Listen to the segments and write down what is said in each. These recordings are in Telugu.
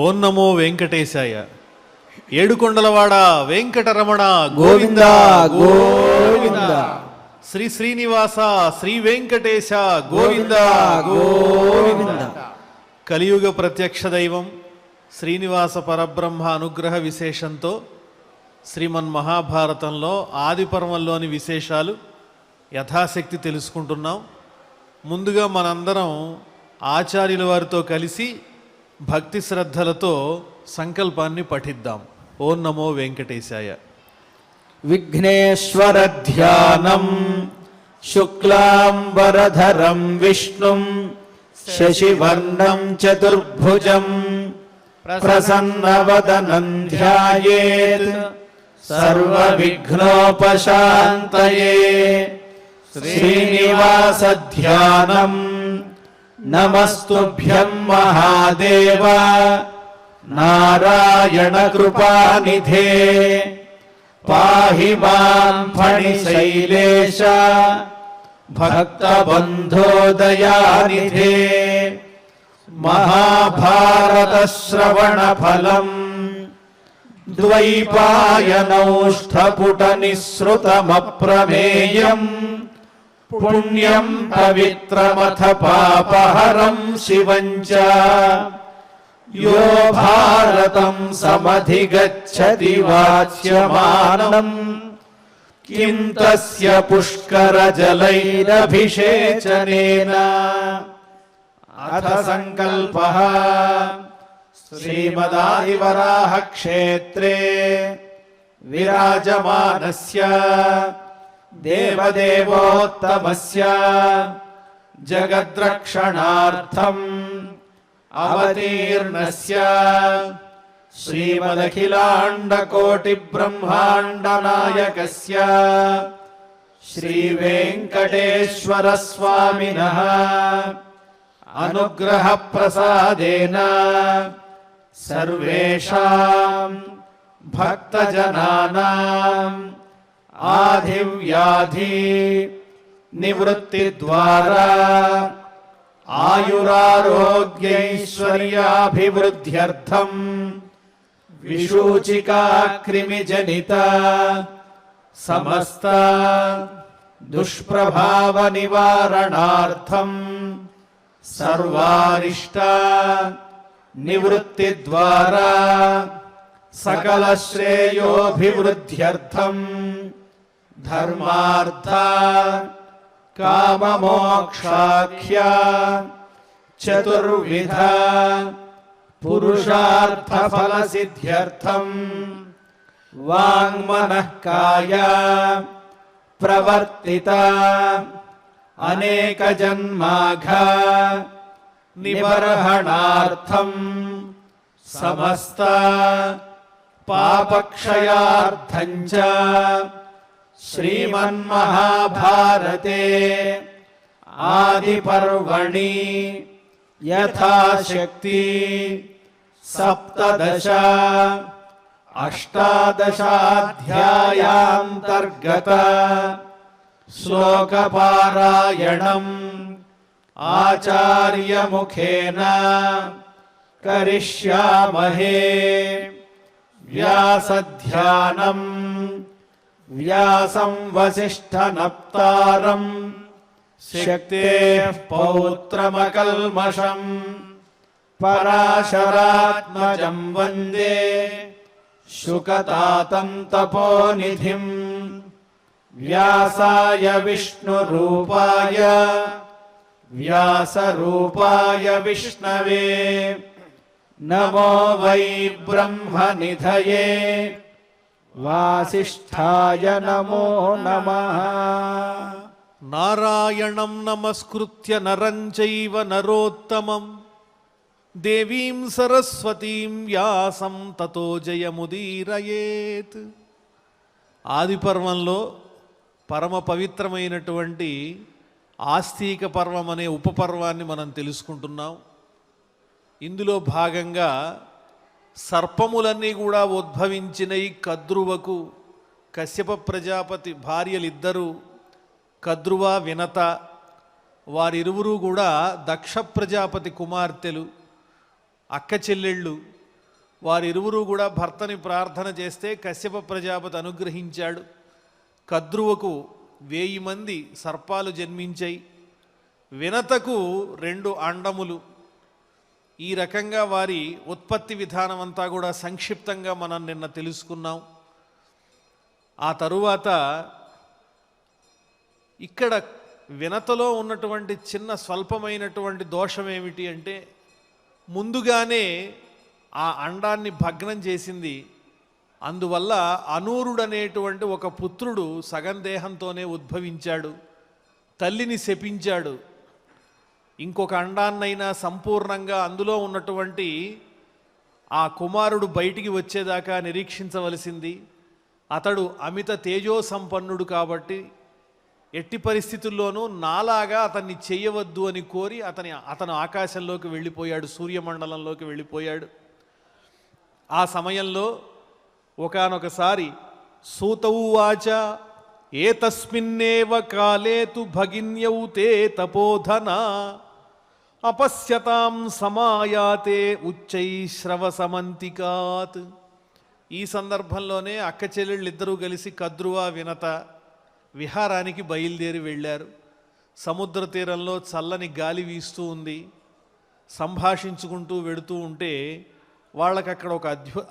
ఓం నమో వెంకటేశాయ. ఏడుకొండలవాడ వెంకటరమణ గోవింద గోవింద. శ్రీ శ్రీనివాస శ్రీ వెంకటేశ గోవింద గోవింద. కలియుగ ప్రత్యక్ష దైవం శ్రీనివాస పరబ్రహ్మ అనుగ్రహ విశేషంతో శ్రీమన్మహాభారతంలో ఆది పర్వంలోని విశేషాలు యథాశక్తి తెలుసుకుంటున్నాం. ముందుగా మనందరం ఆచార్యుల వారితో కలిసి భక్తి శ్రద్ధలతో సంకల్పాన్ని పఠిద్దాం. ఓం నమో వెంకటేశాయ. విఘ్నేశ్వర ధ్యానం శుక్లాంబరధరం విష్ణుం శశివర్ణం చతుర్భుజం ప్రసన్నవదనం ధ్యాయేత్ సర్వవిఘ్నోపశాంతయే. శ్రీనివాస ధ్యానం. నమస్తుభ్యం మహాదేవ నారాయణ కృపానిధే. పాహి మాం ఫణిశైలేశ భక్తబంధో దయానిధే. మహాభారత శ్రవణ ఫలం ద్వైపాయనౌష్ఠపుట నిస్సృతమప్రమేయం. పుణ్యం పవిత్రమథ పాపహరం శివం చ. యో భారతం సమధిగచ్చతి వాచ్యమానం కిం తస్య పుష్కరజలైరభిషేచనేన. అథ సంకల్పః. శ్రీమదాదివరాహ క్షేత్రే విరాజమానస్య దేవదేవోత్తమస్య జగద్రక్షణార్థం అవతీర్ణస్య శ్రీమదఖిలాండకోటిబ్రహ్మాండనాయకస్య శ్రీవేంకటేశ్వర స్వామినః అనుగ్రహ ప్రసాదేన సర్వేషాం భక్తజనానాం ఆధివ్యాధి నివృత్తి ద్వారా ఆయురారోగ్యైశ్వర్యాభివృద్ధ్యర్థం విషూచికా క్రిమిజనిత సమస్త దుష్ప్రభావ నివారణార్థం సర్వారిష్ట నివృత్తి ద్వారా సకల శ్రేయోభివృద్ధ్యర్థం ధర్మార్థ కామమోక్షాఖ్య చతుర్విధ పురుషార్థ ఫల సిద్ధ్యర్థం వాంగ్మనః కాయ ప్రవర్తిత అనేక జన్మాఘ నిబర్హణార్థం సమస్త పాపక్షయార్థం చ శ్రీమన్మహాభారతే ఆదిపర్వణి యథాశక్తి సప్తదశ అష్టాదశాధ్యాయాంతర్గత శ్లోకపారాయణం ఆచార్యముఖేన కరిష్యామహే. వ్యాసధ్యానం వ్యాసం వసిష్ఠనప్తారం శక్తేః పౌత్రమకల్మషం పరాశరాత్మజం వందే శుకతాతం తపోనిధిం. వ్యాసాయ విష్ణురూపాయ వ్యాసరూపాయ విష్ణవే నమో వై బ్రహ్మనిధయే వాసిష్ఠాయ నమో నమః. నారాయణం నమస్కృత్య నరం చైవ నరోత్తమం దేవీం సరస్వతీం వ్యాసం తతో జయముదీరయేత్. ఆది పర్వంలో పరమ పవిత్రమైనటువంటి ఆస్తిక పర్వం అనే ఉపపర్వాన్ని మనం తెలుసుకుంటున్నాం. ఇందులో భాగంగా సర్పములన్నీ కూడా ఉద్భవించినవి కద్రువకు. కశ్యప ప్రజాపతి భార్యలిద్దరూ కద్రువ వినత, వారిరువురు కూడా దక్ష ప్రజాపతి కుమార్తెలు. అక్క చెల్లెళ్ళు వారిరువురు కూడా భర్తని ప్రార్థన చేస్తే కశ్యప ప్రజాపతి అనుగ్రహించాడు. కద్రువకు 1000 మంది సర్పాలు జన్మించాయి, వినతకు 2 అండములు. ఈ రకంగా వారి ఉత్పత్తి విధానం అంతా కూడా సంక్షిప్తంగా మనం నిన్న తెలుసుకున్నాం. ఆ తరువాత ఇక్కడ వినతలో ఉన్నటువంటి చిన్న స్వల్పమైనటువంటి దోషం ఏమిటి అంటే, ముందుగానే ఆ అండాన్ని భగ్నం చేసింది. అందువల్ల అనూరుడనేటువంటి ఒక పుత్రుడు సగం దేహంతోనే ఉద్భవించాడు. తల్లిని శపించాడు. ఇంకొక అండాన్నైనా సంపూర్ణంగా అందులో ఉన్నటువంటి ఆ కుమారుడు బయటికి వచ్చేదాకా నిరీక్షించవలసింది. అతడు అమిత తేజో సంపన్నుడు కాబట్టి ఎట్టి పరిస్థితుల్లోనూ నాలాగా అతన్ని చెయ్యవద్దు అని కోరి అతను ఆకాశంలోకి వెళ్ళిపోయాడు, సూర్యమండలంలోకి వెళ్ళిపోయాడు. ఆ సమయంలో ఒకానొకసారి సూతౌవాచ ఏతస్మిన్నేవ కాలేతు భగిన్యౌ తే తపోధన అపశ్యతాం సమాయాతే ఉచ్చైశ్రవసమంతికాత్. ఈ సందర్భంలోనే అక్క చెల్లెళ్ళిద్దరూ కలిసి కద్రువ వినత విహారానికి బయలుదేరి వెళ్ళారు. సముద్ర తీరంలో చల్లని గాలి వీస్తూ ఉంది. సంభాషించుకుంటూ వెడుతూ ఉంటే వాళ్ళకి అక్కడ ఒక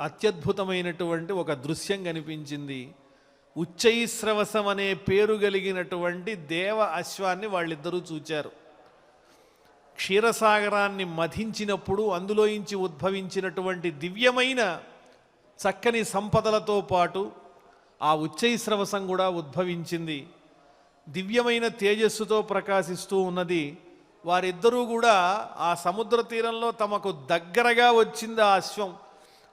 అత్యద్భుతమైనటువంటి ఒక దృశ్యం కనిపించింది. ఉచ్చైశ్రవసం అనే పేరు కలిగినటువంటి దేవ అశ్వాన్ని వాళ్ళిద్దరూ చూచారు. క్షీరసాగరాన్ని మధించినప్పుడు అందులోంచి ఉద్భవించినటువంటి దివ్యమైన చక్కని సంపదలతో పాటు ఆ ఉచ్చైశ్రవసం కూడా ఉద్భవించింది. దివ్యమైన తేజస్సుతో ప్రకాశిస్తూ ఉన్నది. వారిద్దరూ కూడా ఆ సముద్ర తీరంలో తమకు దగ్గరగా వచ్చింది ఆ అశ్వం.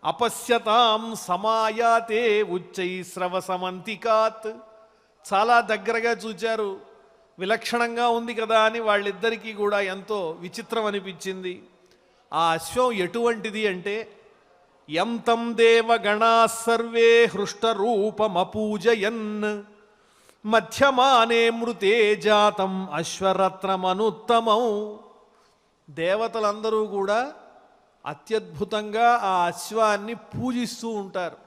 అపశ్యతాం సమాయాతే ఉచ్చైశ్రవసమంతికాత్. చాలా దగ్గరగా చూచారు. విలక్షణంగా ఉంది కదా అని వాళ్ళిద్దరికీ కూడా ఎంతో విచిత్రం అనిపించింది. ఆ అశ్వం ఎటువంటిది అంటే, యం తం దేవగణా సర్వే హృష్టరూపమపూజయన్ మధ్యమానే మృతే జాతం అశ్వరత్నమనుత్తమం. దేవతలందరూ కూడా అత్యద్భుతంగా ఆ అశ్వాన్ని పూజిస్తూ ఉంటారు.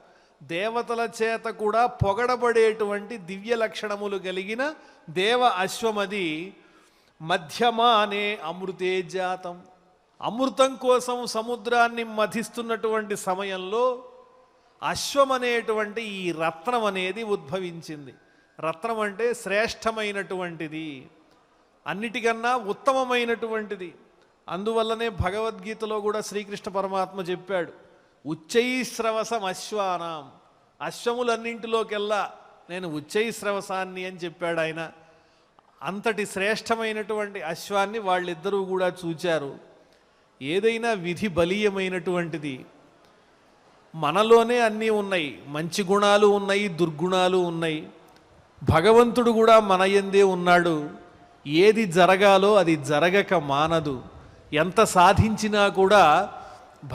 దేవతల చేత కూడా పొగడబడేటువంటి దివ్య లక్షణములు కలిగిన దేవ అశ్వమది. మధ్యమానే అమృతే జాతం. అమృతం కోసం సముద్రాన్ని మధిస్తున్నటువంటి సమయంలో అశ్వం అనేటువంటి ఈ రత్నం అనేది ఉద్భవించింది. రత్నం అంటే శ్రేష్టమైనటువంటిది, అన్నిటికన్నా ఉత్తమమైనటువంటిది. అందువల్లనే భగవద్గీతలో కూడా శ్రీకృష్ణ పరమాత్మ చెప్పాడు, ఉచ్చైశ్రవసం అశ్వానాం. అశ్వములన్నింటిలోకెల్లా నేను ఉచ్చైశ్రవసాన్ని అని చెప్పాడు ఆయన. అంతటి శ్రేష్టమైనటువంటి అశ్వాన్ని వాళ్ళిద్దరూ కూడా చూచారు. ఏదైనా విధి బలీయమైనటువంటిది. మనలోనే అన్నీ ఉన్నాయి, మంచి గుణాలు ఉన్నాయి, దుర్గుణాలు ఉన్నాయి. భగవంతుడు కూడా మన యందే ఉన్నాడు. ఏది జరగాలో అది జరగక మానదు. ఎంత సాధించినా కూడా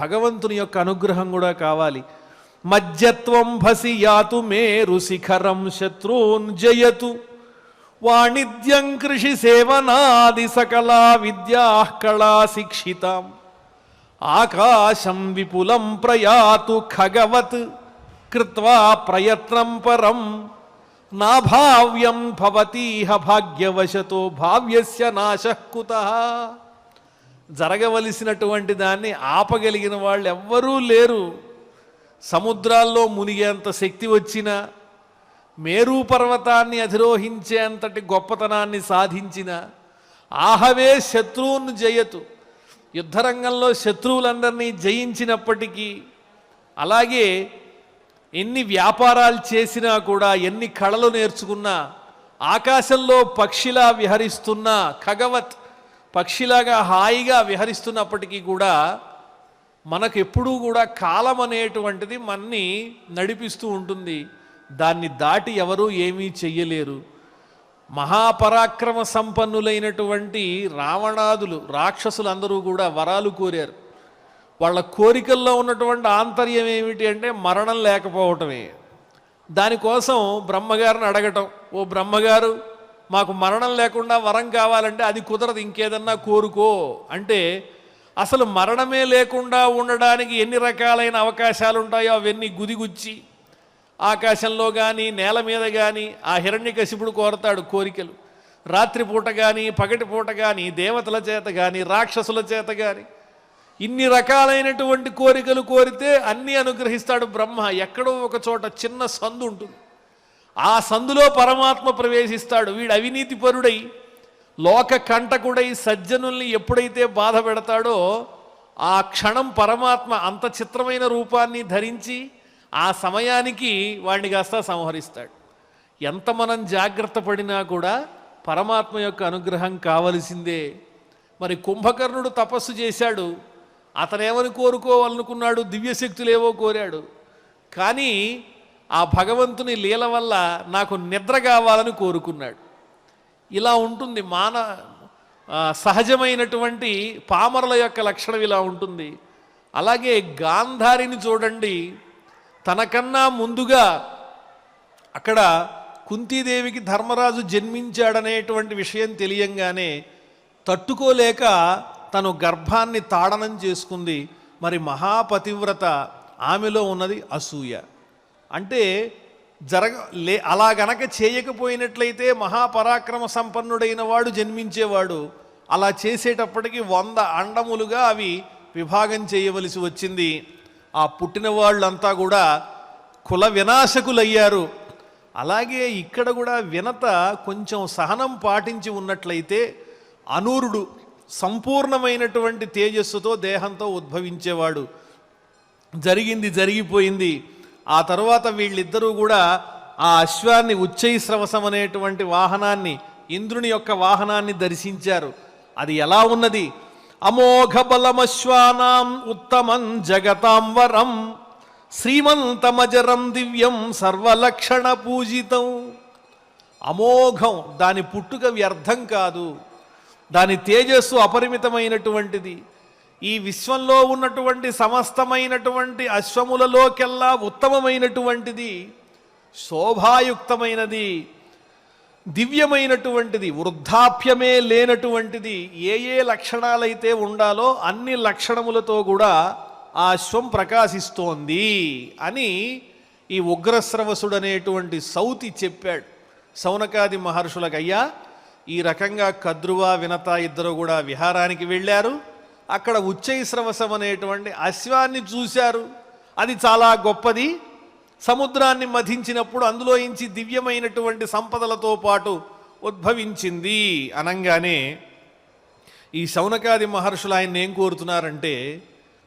భగవంతుని యొక్క అనుగ్రహం కూడా కావాలి. మజ్జత్వం భసి యాతు మేరు శిఖరం శత్రూన్ జయతు వాణిజ్యం కృషి సేవనాది సకలా విద్యా కళా శిక్షితాం ఆకాశం విపులం ప్రయాతు ఖగవత్ కృత్వా ప్రయత్నం పరం నాభావ్యం భవతీహ భాగ్యవశతో భావ్యస్య నాశః కుతః. జరగవలసినటువంటి దాన్ని ఆపగలిగిన వాళ్ళు ఎవ్వరూ లేరు. సముద్రాల్లో మునిగేంత శక్తి వచ్చినా, మేరు పర్వతాన్ని అధిరోహించేంతటి గొప్పతనాన్ని సాధించిన ఆహవే శత్రువును జయతు. యుద్ధరంగంలో శత్రువులందరినీ జయించినప్పటికీ, అలాగే ఎన్ని వ్యాపారాలు చేసినా కూడా, ఎన్ని కళలు నేర్చుకున్నా, ఆకాశంలో పక్షిలా విహరిస్తున్నా, ఖగవత్ పక్షిలాగా హాయిగా విహరిస్తున్నప్పటికీ కూడా మనకు ఎప్పుడూ కూడా కాలం అనేటువంటిది మనని నడిపిస్తూ ఉంటుంది. దాన్ని దాటి ఎవరూ ఏమీ చెయ్యలేరు. మహాపరాక్రమ సంపన్నులైనటువంటి రావణాదులు, రాక్షసులందరూ కూడా వరాలు కోరారు. వాళ్ళ కోరికల్లో ఉన్నటువంటి ఆంతర్యం ఏమిటి అంటే మరణం లేకపోవటమే. దానికోసం బ్రహ్మగారిని అడగటం, ఓ బ్రహ్మగారు మాకు మరణం లేకుండా వరం కావాలంటే అది కుదరదు, ఇంకేదన్నా కోరుకో అంటే అసలు మరణమే లేకుండా ఉండడానికి ఎన్ని రకాలైన అవకాశాలు ఉంటాయో అవన్నీ గుదిగుచ్చి ఆకాశంలో కానీ నేల మీద కానీ ఆ హిరణ్యకశిపుడు కోరతాడు కోరికలు. రాత్రిపూట కానీ పగటిపూట కానీ దేవతల చేత కానీ రాక్షసుల చేత కానీ ఇన్ని రకాలైనటువంటి కోరికలు కోరితే అన్నీ అనుగ్రహిస్తాడు బ్రహ్మ. ఎక్కడో ఒక చోట చిన్న సందు ఉంటుంది, ఆ సందులో పరమాత్మ ప్రవేశిస్తాడు. వీడు అవినీతిపరుడై లోక కంటకుడై సజ్జనుల్ని ఎప్పుడైతే బాధ పెడతాడో ఆ క్షణం పరమాత్మ అంత చిత్రమైన రూపాన్ని ధరించి ఆ సమయానికి వాడిని కాస్త సంహరిస్తాడు. ఎంత మనం జాగ్రత్త పడినా కూడా పరమాత్మ యొక్క అనుగ్రహం కావలసిందే. మరి కుంభకర్ణుడు తపస్సు చేశాడు, అతనేమని కోరుకోవాలనుకున్నాడు, దివ్యశక్తులేవో కోరాడు. కానీ ఆ భగవంతుని లీల వల్ల నాకు నిద్ర కావాలని కోరుకున్నాడు. ఇలా ఉంటుంది సహజమైనటువంటి పామరుల యొక్క లక్షణం ఇలా ఉంటుంది. అలాగే గాంధారిని చూడండి, తనకన్నా ముందుగా అక్కడ కుంతీదేవికి ధర్మరాజు జన్మించాడనేటువంటి విషయం తెలియంగానే తట్టుకోలేక తను గర్భాన్ని తాడనం చేసుకుంది. మరి మహాపతివ్రత, ఆమెలో ఉన్నది అసూయ. అంటే అలా గనక చేయకపోయినట్లయితే మహాపరాక్రమ సంపన్నుడైన వాడు జన్మించేవాడు. అలా చేసేటప్పటికి 100 అండములుగా అవి విభాగం చేయవలసి వచ్చింది. ఆ పుట్టిన వాళ్ళంతా కూడా కుల వినాశకులయ్యారు. అలాగే ఇక్కడ కూడా వినత కొంచెం సహనం పాటించి ఉన్నట్లయితే అనూరుడు సంపూర్ణమైనటువంటి తేజస్సుతో దేహంతో ఉద్భవించేవాడు. జరిగింది జరిగిపోయింది. ఆ తర్వాత వీళ్ళిద్దరూ కూడా ఆ అశ్వాన్ని ఉచ్చైశ్రవసం అనేటువంటి వాహనాన్ని, ఇంద్రుని యొక్క వాహనాన్ని దర్శించారు. అది ఎలా ఉన్నది? అమోఘ బలమశ్వానాం ఉత్తమం జగతాం వరం శ్రీమంతమజరం దివ్యం సర్వలక్షణ పూజితం. అమోఘం, దాని పుట్టుక వ్యర్థం కాదు, దాని తేజస్సు అపరిమితమైనటువంటిది. ఈ విశ్వంలో ఉన్నటువంటి సమస్తమైనటువంటి అశ్వములలోకెల్లా ఉత్తమమైనటువంటిది, శోభాయుక్తమైనది, దివ్యమైనటువంటిది, వృద్ధాప్యమే లేనటువంటిది. ఏ ఏ లక్షణాలైతే ఉండాలో అన్ని లక్షణములతో కూడా ఆ అశ్వం ప్రకాశిస్తోంది అని ఈ ఉగ్రశ్రవసుడు అనేటువంటి సౌతి చెప్పాడు శౌనకాది మహర్షులకు. అయ్యా, ఈ రకంగా కద్రువ వినత ఇద్దరు కూడా విహారానికి వెళ్ళారు. అక్కడ ఉచ్చైశ్రవసం అనేటువంటి అశ్వాన్ని చూశారు. అది చాలా గొప్పది. సముద్రాన్ని మధించినప్పుడు అందులో ఇంచి దివ్యమైనటువంటి సంపదలతో పాటు ఉద్భవించింది అనంగానే ఈ శౌనకాది మహర్షులు ఆయన ఏం కోరుతున్నారంటే,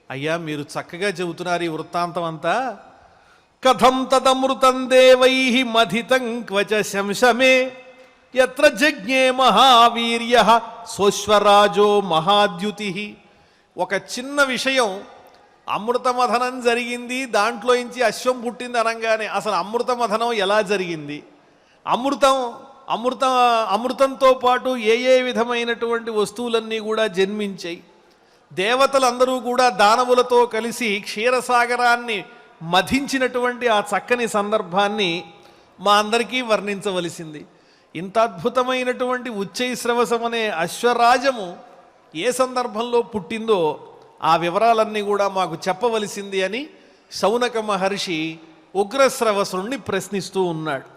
అయ్యా మీరు చక్కగా చెబుతున్నారు ఈ వృత్తాంతం అంతా. కథం తదమృతం దేవై మధితం క్వచ శంశమే యత్ర జజ్ఞే మహావీర్య సోశ్వరాజో మహాద్యుతి. ఒక చిన్న విషయం, అమృతమథనం జరిగింది, దాంట్లోంచి అశ్వం పుట్టింది అనగానే అసలు అమృతమథనం ఎలా జరిగింది, అమృతంతో పాటు ఏ ఏ విధమైనటువంటి వస్తువులన్నీ కూడా జన్మించాయి. దేవతలందరూ కూడా దానవులతో కలిసి క్షీరసాగరాన్ని మధించినటువంటి ఆ చక్కని సందర్భాన్ని మా అందరికీ వర్ణించవలసింది. ఇంత అద్భుతమైనటువంటి ఉచ్చైశ్రవసం అనే అశ్వరాజము ఏ సందర్భంలో పుట్టిందో ఆ వివరాలన్నీ కూడా మాకు చెప్పవలసింది అని శౌనక మహర్షి ఉగ్రశ్రవసుణ్ణి ప్రశ్నిస్తూ ఉన్నాడు.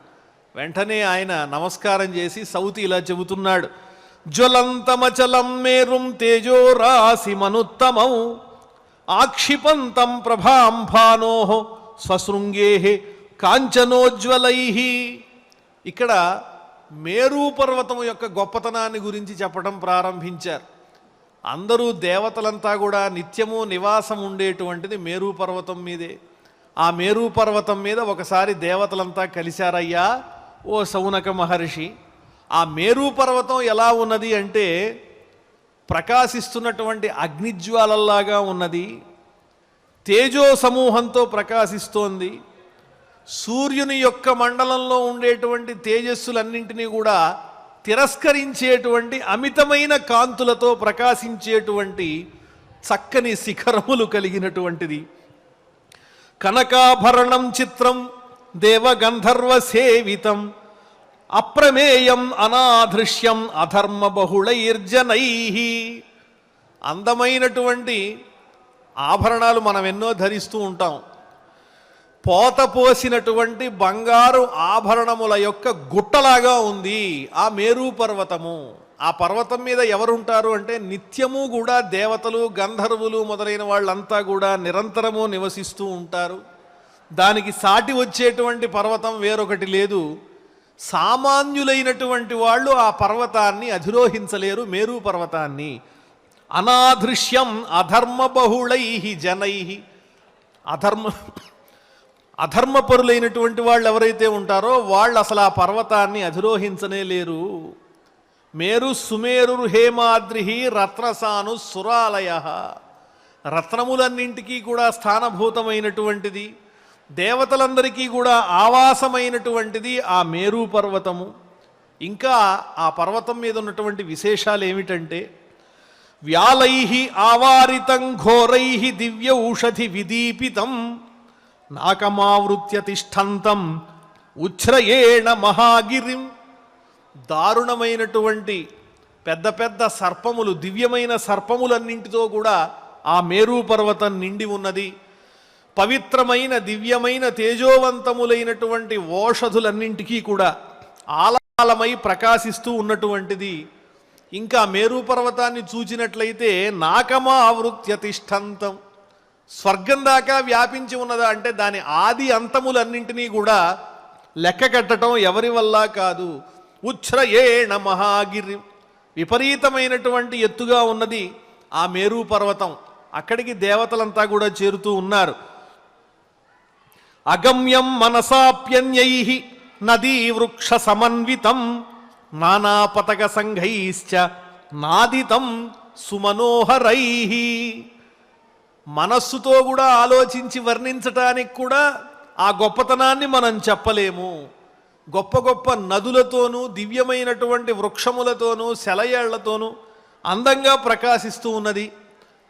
వెంటనే ఆయన నమస్కారం చేసి సౌతి ఇలా చెబుతున్నాడు. జ్వలంతమచలం మేరుం తేజో రాశి మనుత్తమం ఆక్షిపంతం ప్రభాం భానో స్వశృంగే కాంచనోజ్వలై. ఇక్కడ మేరు పర్వతం యొక్క గొప్పతనాన్ని గురించి చెప్పడం ప్రారంభించారు. అందరూ దేవతలంతా కూడా నిత్యము నివాసం ఉండేటువంటిది మేరు పర్వతం మీదే. ఆ మేరు పర్వతం మీద ఒకసారి దేవతలంతా కలిశారయ్యా ఓ శౌనక మహర్షి. ఆ మేరు పర్వతం ఎలా ఉన్నది అంటే ప్రకాశిస్తున్నటువంటి అగ్నిజ్వాలల్లాగా ఉన్నది, తేజో సమూహంతో ప్రకాశిస్తోంది. సూర్యుని యొక్క మండలంలో ఉండేటువంటి తేజస్సులన్నింటినీ కూడా తిరస్కరించేటువంటి అమితమైన కాంతులతో ప్రకాశించేటువంటి చక్కని శిఖరములు కలిగినటువంటిది. కనకాభరణం చిత్రం దేవగంధర్వ సేవితం అప్రమేయం అనాదృశ్యం అధర్మ బహుళైర్జనై. అందమైనటువంటి ఆభరణాలు మనం ఎన్నో ధరిస్తూ ఉంటాం. పోత పోసినటువంటి బంగారు ఆభరణముల యొక్క గుట్టలాగా ఉంది ఆ మేరు పర్వతము. ఆ పర్వతం మీద ఎవరుంటారు అంటే నిత్యము కూడా దేవతలు, గంధర్వులు మొదలైన వాళ్ళంతా కూడా నిరంతరము నివసిస్తూ ఉంటారు. దానికి సాటి వచ్చేటువంటి పర్వతం వేరొకటి లేదు. సామాన్యులైనటువంటి వాళ్ళు ఆ పర్వతాన్ని అధిరోహించలేరు. మేరు పర్వతాన్ని అనాదృశ్యం అధర్మ బహుళై జనై. అధర్మపరులైనటువంటి వాళ్ళు ఎవరైతే ఉంటారో వాళ్ళు అసలు ఆ పర్వతాన్ని అధిరోహించనే లేరు. మేరు సుమేరు హేమాద్రి రత్నసాను సురాలయ. రత్నములన్నింటికీ కూడా స్థానభూతమైనటువంటిది, దేవతలందరికీ కూడా ఆవాసమైనటువంటిది ఆ మేరు పర్వతము. ఇంకా ఆ పర్వతం మీద ఉన్నటువంటి విశేషాలు ఏమిటంటే వ్యాలై ఆవారితం ఘోరై దివ్య ఔషధి విదీపితం నాకమావృత్య తిష్టంతం ఉచ్ఛ్రయేణ మహాగిరిం. దారుణమైనటువంటి పెద్ద పెద్ద సర్పములు, దివ్యమైన సర్పములన్నింటితో కూడా ఆ మేరు పర్వతం నిండి ఉన్నది. పవిత్రమైన దివ్యమైన తేజోవంతములైనటువంటి ఓషధులన్నింటికీ కూడా ఆలాలమై ప్రకాశిస్తూ ఉన్నటువంటిది. ఇంకా మేరు పర్వతాన్ని చూచినట్లయితే నాకమా ఆవృత్య తిష్టంతం, స్వర్గం దాకా వ్యాపించి ఉన్నదా అంటే దాని ఆది అంతములన్నింటినీ కూడా లెక్క కట్టడం ఎవరి వల్ల కాదు. ఉచ్ఛ్రయేణ మహాగిరి, విపరీతమైనటువంటి ఎత్తుగా ఉన్నది ఆ మేరు పర్వతం. అక్కడికి దేవతలంతా కూడా చేరుతూ ఉన్నారు. అగమ్యం మనసాప్యన్యై నదీ వృక్ష సమన్వితం నానాపతక సంఘైశ్చ నాదితం సుమనోహరై. మనస్సుతో కూడా ఆలోచించి వర్ణించటానికి కూడా ఆ గొప్పతనాన్ని మనం చెప్పలేము. గొప్ప గొప్ప నదులతోనూ దివ్యమైనటువంటి వృక్షములతోనూ సెలయేళ్లతోనూ అందంగా ప్రకాశిస్తూ ఉన్నది.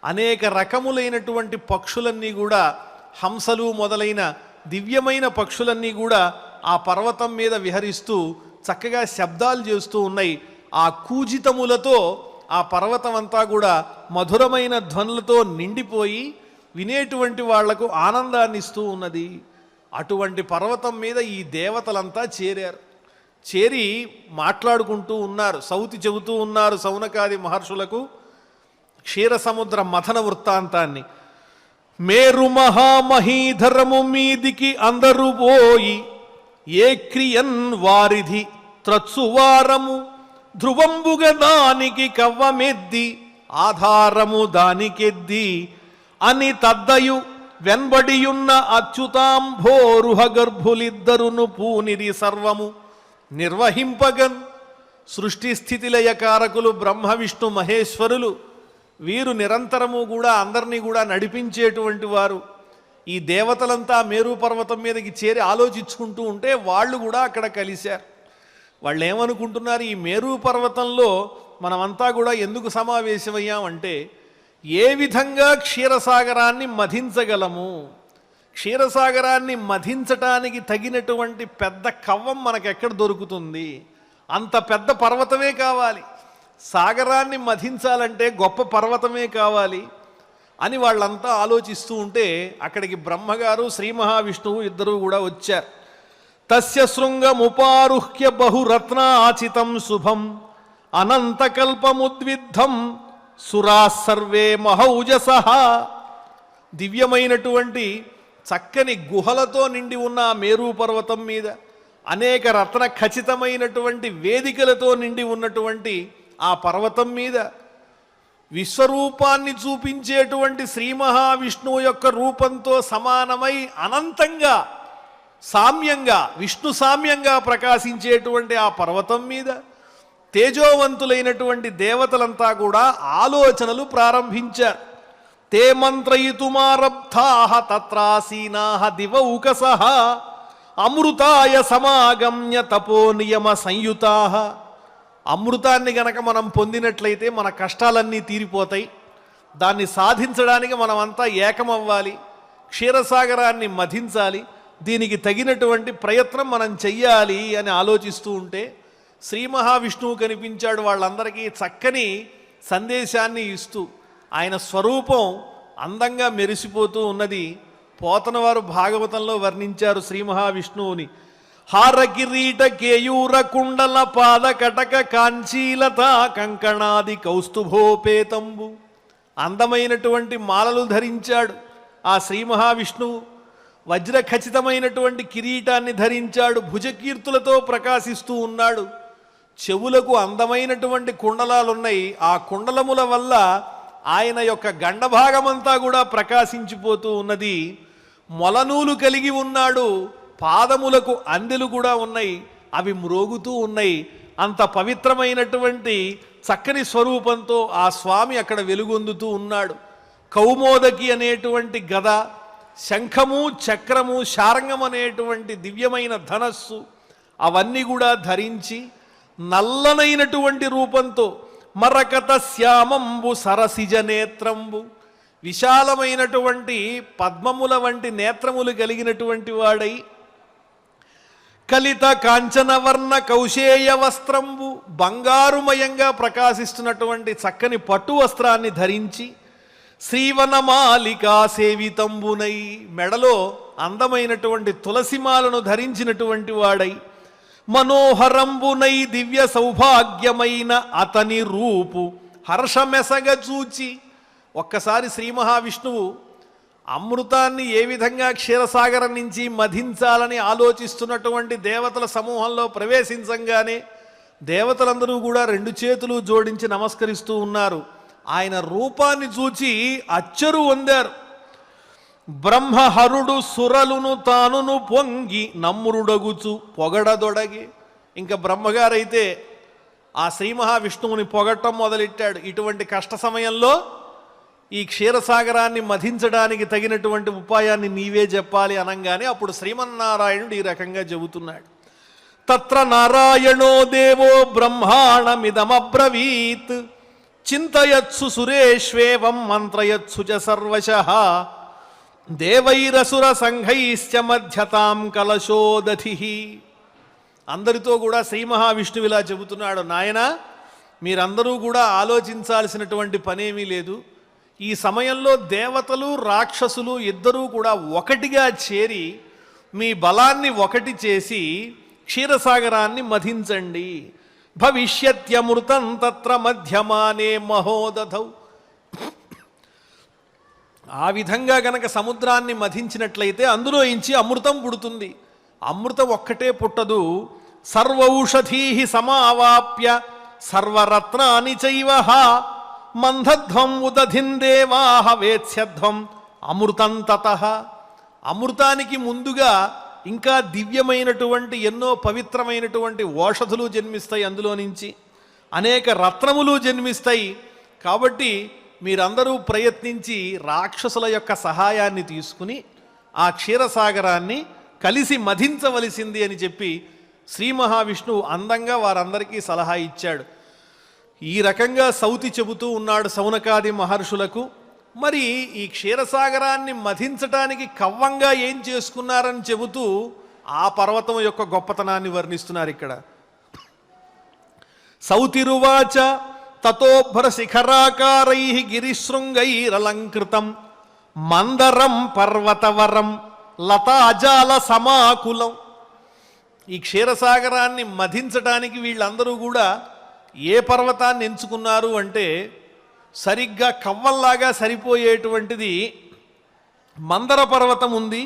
అనేక రకములైనటువంటి పక్షులన్నీ కూడా, హంసలు మొదలైన దివ్యమైన పక్షులన్నీ కూడా ఆ పర్వతం మీద విహరిస్తూ చక్కగా శబ్దాలు చేస్తూ ఉన్నాయి. ఆ కూజితములతో ఆ పర్వతం అంతా కూడా మధురమైన ధ్వనులతో నిండిపోయి వినేటువంటి వాళ్లకు ఆనందాన్ని ఇస్తూ ఉన్నది. అటువంటి పర్వతం మీద ఈ దేవతలంతా చేరారు. చేరి మాట్లాడుకుంటూ ఉన్నారు, సౌతి చెబుతూ ఉన్నారు సౌనకాది మహర్షులకు క్షీరసముద్ర మథన వృత్తాంతాన్ని. మేరు మహామహీధరము మీదికి అందరూ పోయి ఏ క్రియన్ వారిధి త్రత్సువారము ధ్రువంబుగ దానికి కవ్వమెద్ది ఆధారము దానికెద్ది అని తద్దయు వెన్బడియున్న అచ్యుతాంభోరుహ గర్భులిద్దరును పూనిరి సర్వము నిర్వహింపగన్. సృష్టి స్థితి లయకారకులు బ్రహ్మ విష్ణు మహేశ్వరులు వీరు నిరంతరము కూడా అందరినీ కూడా నడిపించేటువంటి వారు. ఈ దేవతలంతా మేరు పర్వతం మీదకి చేరి ఆలోచించుకుంటూ ఉంటే వాళ్ళు కూడా అక్కడ కలిశారు. వాళ్ళు ఏమనుకుంటున్నారు, ఈ మేరు పర్వతంలో మనమంతా కూడా ఎందుకు సమావేశమయ్యామంటే ఏ విధంగా క్షీరసాగరాన్ని మధించగలము, క్షీరసాగరాన్ని మధించటానికి తగినటువంటి పెద్ద కవ్వం మనకెక్కడ దొరుకుతుంది, అంత పెద్ద పర్వతమే కావాలి, సాగరాన్ని మధించాలంటే గొప్ప పర్వతమే కావాలి అని వాళ్ళంతా ఆలోచిస్తూ ఉంటే అక్కడికి బ్రహ్మగారు శ్రీ మహావిష్ణువు ఇద్దరూ కూడా వచ్చారు. తస్య శృంగముపారుహ్య బహురత్నాచితం శుభం అనంతకల్పముద్విద్ధం సురా సర్వే మహౌజసః. దివ్యమైనటువంటి చక్కని గుహలతో నిండి ఉన్న మేరు పర్వతం మీద అనేక రత్న ఖచ్చితమైనటువంటి వేదికలతో నిండి ఉన్నటువంటి ఆ పర్వతం మీద విశ్వరూపాన్ని చూపించేటువంటి శ్రీ మహావిష్ణువు యొక్క రూపంతో సమానమై అనంతంగా సామ్యంగా విష్ణు సామ్యంగా ప్రకాశించేటువంటి ఆ పర్వతం మీద తేజోవంతులైనటువంటి దేవతలంతా కూడా ఆలోచనలు ప్రారంభించారు. తే మంత్రయితుమారబ్ధాః తత్రాసీనాః దివౌకసః అమృతాయ సమాగమ్య తపో నియమ సంయుతాః. అమృతాన్ని గనక మనం పొందినట్లయితే మన కష్టాలన్నీ తీరిపోతాయి. దాన్ని సాధించడానికి మనమంతా ఏకమవ్వాలి, క్షీరసాగరాన్ని మధించాలి, దీనికి తగినటువంటి ప్రయత్నం మనం చెయ్యాలి అని ఆలోచిస్తూ ఉంటే శ్రీ మహావిష్ణువు కనిపించాడు. వాళ్ళందరికీ చక్కని సందేశాన్ని ఇస్తూ ఆయన స్వరూపం అందంగా మెరిసిపోతూ ఉన్నది. పోతనవారు భాగవతంలో వర్ణించారు శ్రీ మహావిష్ణువుని. హారకిరీట కేయూర కుండల పాద కటక కాంచీలత కంకణాది కౌస్తుభోపేతంబు. అందమైనటువంటి మాలలు ధరించాడు ఆ శ్రీ మహావిష్ణువు. వజ్ర ఖచ్చితమైనటువంటి కిరీటాన్ని ధరించాడు. భుజకీర్తులతో ప్రకాశిస్తూ ఉన్నాడు. చెవులకు అందమైనటువంటి కుండలాలున్నాయి. ఆ కుండలముల వల్ల ఆయన యొక్క గండభాగమంతా కూడా ప్రకాశించిపోతూ ఉన్నది. మొలనూలు కలిగి ఉన్నాడు. పాదములకు అందెలు కూడా ఉన్నాయి, అవి మ్రోగుతూ ఉన్నాయి. అంత పవిత్రమైనటువంటి చక్కని స్వరూపంతో ఆ స్వామి అక్కడ వెలుగొందుతూ ఉన్నాడు. కౌమోదకి అనేటువంటి గద, శంఖము, చక్రము, శారంగం అనేటువంటి దివ్యమైన ధనస్సు అవన్నీ కూడా ధరించి నల్లనైనటువంటి రూపంతో మరకత శ్యామంబు సరసిజ నేత్రంబు, విశాలమైనటువంటి పద్మముల వంటి నేత్రములు కలిగినటువంటి వాడై కలిత కాంచనవర్ణ కౌశేయ వస్త్రంబు, బంగారుమయంగా ప్రకాశిస్తున్నటువంటి చక్కని పట్టు వస్త్రాన్ని ధరించి శ్రీవనమాలికా సేవితంబునై, మెడలో అందమైనటువంటి తులసిమాలను ధరించినటువంటి వాడై మనోహరంబునై దివ్య సౌభాగ్యమైన అతని రూపు హర్షమెసగ చూచి. ఒక్కసారి శ్రీ మహావిష్ణువు అమృతాన్ని ఏ విధంగా క్షీరసాగరం నుంచి మధించాలని ఆలోచిస్తున్నటువంటి దేవతల సమూహంలో ప్రవేశించంగానే దేవతలందరూ కూడా రెండు చేతులు జోడించి నమస్కరిస్తూ ఉన్నారు. ఆయన రూపాన్ని చూచి అచ్చరు పొందారు. బ్రహ్మహరుడు సురలును తానును పొంగి నమ్మురుడగుచు పొగడదొడగి. ఇంకా బ్రహ్మగారైతే ఆ శ్రీ మహావిష్ణువుని పొగట్టం మొదలెట్టాడు. ఇటువంటి కష్ట సమయంలో ఈ క్షీరసాగరాన్ని మధించడానికి తగినటువంటి ఉపాయాన్ని నీవే చెప్పాలి అనగానే అప్పుడు శ్రీమన్నారాయణుడు ఈ రకంగా చెబుతున్నాడు. తత్ర నారాయణో దేవో బ్రహ్మాణమిదమబ్రవీత్ చింతయత్సు సురేష్వేవం మంత్రయత్సు చ సర్వశః దేవైరసుర సంఘైశ్చ మధ్యతాం కలశోదధి. అందరితో కూడా శ్రీ మహావిష్ణువు ఇలా చెబుతున్నాడు, నాయనా మీరందరూ కూడా ఆలోచించాల్సినటువంటి పనేమీ లేదు. ఈ సమయంలో దేవతలు రాక్షసులు ఇద్దరూ కూడా ఒకటిగా చేరి మీ బలాన్ని ఒకటి చేసి క్షీరసాగరాన్ని మధించండి. భవిష్యత్యమృతం తత్ర మధ్యమానే మహోదధౌ. ఆ విధంగా గనక సముద్రాన్ని మధించినట్లయితే అందులో ఇంచి అమృతం పుడుతుంది. అమృతం ఒక్కటే పుట్టదు, సర్వౌషధీ సమావాప్య సర్వరత్నాని చైవహ మందధ్వం ఉదధిందేవాహ వేత్స్యధ్వం అమృతం తతః. అమృతానికి ముందుగా ఇంకా దివ్యమైనటువంటి ఎన్నో పవిత్రమైనటువంటి ఓషధులు జన్మిస్తాయి, అందులో నుంచి అనేక రత్నములు జన్మిస్తాయి. కాబట్టి మీరందరూ ప్రయత్నించి రాక్షసుల యొక్క సహాయాన్ని తీసుకుని ఆ క్షీరసాగరాన్ని కలిసి మధించవలసింది అని చెప్పి శ్రీ మహావిష్ణువు అందంగా వారందరికీ సలహా ఇచ్చాడు. ఈ రకంగా సౌతి చెబుతూ ఉన్నాడు సౌనకాది మహర్షులకు. మరి ఈ క్షీరసాగరాన్ని మధించటానికి కవ్వంగా ఏం చేసుకున్నారని చెబుతూ ఆ పర్వతం యొక్క గొప్పతనాన్ని వర్ణిస్తున్నారు ఇక్కడ. సౌతిరువాచ తతోభ్ర శిఖరాకారై గిరిశృంగైరలంకృతం మందరం పర్వతవరం లతాజాల సమాకులం. ఈ క్షీరసాగరాన్ని మధించటానికి వీళ్ళందరూ కూడా ఏ పర్వతాన్ని ఎంచుకున్నారు అంటే సరిగ్గా కవ్వంలాగా సరిపోయేటువంటిది మందర పర్వతం ఉంది.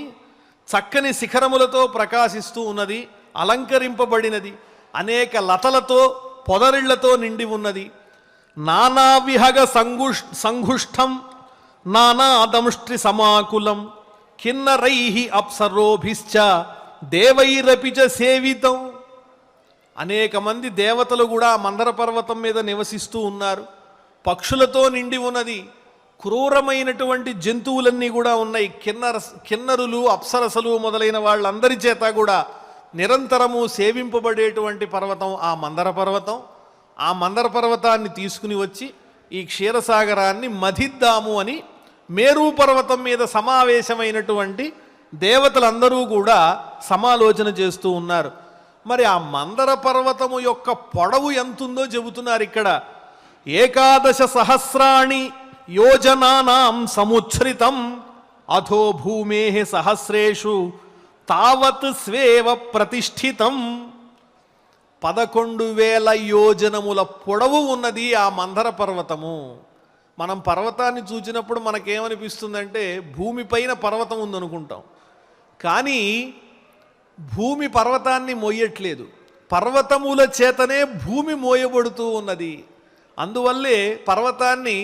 చక్కని శిఖరములతో ప్రకాశిస్తూ ఉన్నది, అలంకరింపబడినది, అనేక లతలతో పొదరిళ్లతో నిండి ఉన్నది. నానా విహగ సంఘుష్టం నానాదముష్టి సమాకులం కిన్నరై అప్సరోభిశ్చ దేవైరపిచ సేవితం. అనేక మంది దేవతలు కూడా మందర పర్వతం మీద నివసిస్తూ ఉన్నారు. పక్షులతో నిండి ఉన్నది, క్రూరమైనటువంటి జంతువులన్నీ కూడా ఉన్నాయి. కిన్నరులు అప్సరసలు మొదలైన వాళ్ళందరి చేత కూడా నిరంతరము సేవింపబడేటువంటి పర్వతం ఆ మందర పర్వతం. ఆ మందర పర్వతాన్ని తీసుకుని వచ్చి ఈ క్షీరసాగరాన్ని మధిద్దాము అని మేరు పర్వతం మీద సమావేశమైనటువంటి దేవతలందరూ కూడా సమాలోచన చేస్తూ ఉన్నారు. మరి ఆ మందర పర్వతము యొక్క పొడవు ఎంతుందో చెబుతున్నారు ఇక్కడ. 11 సహస్రాణి యోజనానాం సముచ్ఛ్రితం అథో భూమే సహస్రేషు తావత్ స్వేవ ప్రతిష్ఠితం. 11,000 యోజనముల పొడవు ఉన్నది ఆ మందర పర్వతము. మనం పర్వతాన్ని చూసినప్పుడు మనకేమనిపిస్తుందంటే భూమిపైన పర్వతం ఉందనుకుంటాం. కానీ భూమి పర్వతాన్ని మోయట్లేదు, పర్వతముల చేతనే భూమి మోయబడుతూ ఉన్నది. అందువల్లే పర్వతాన్ని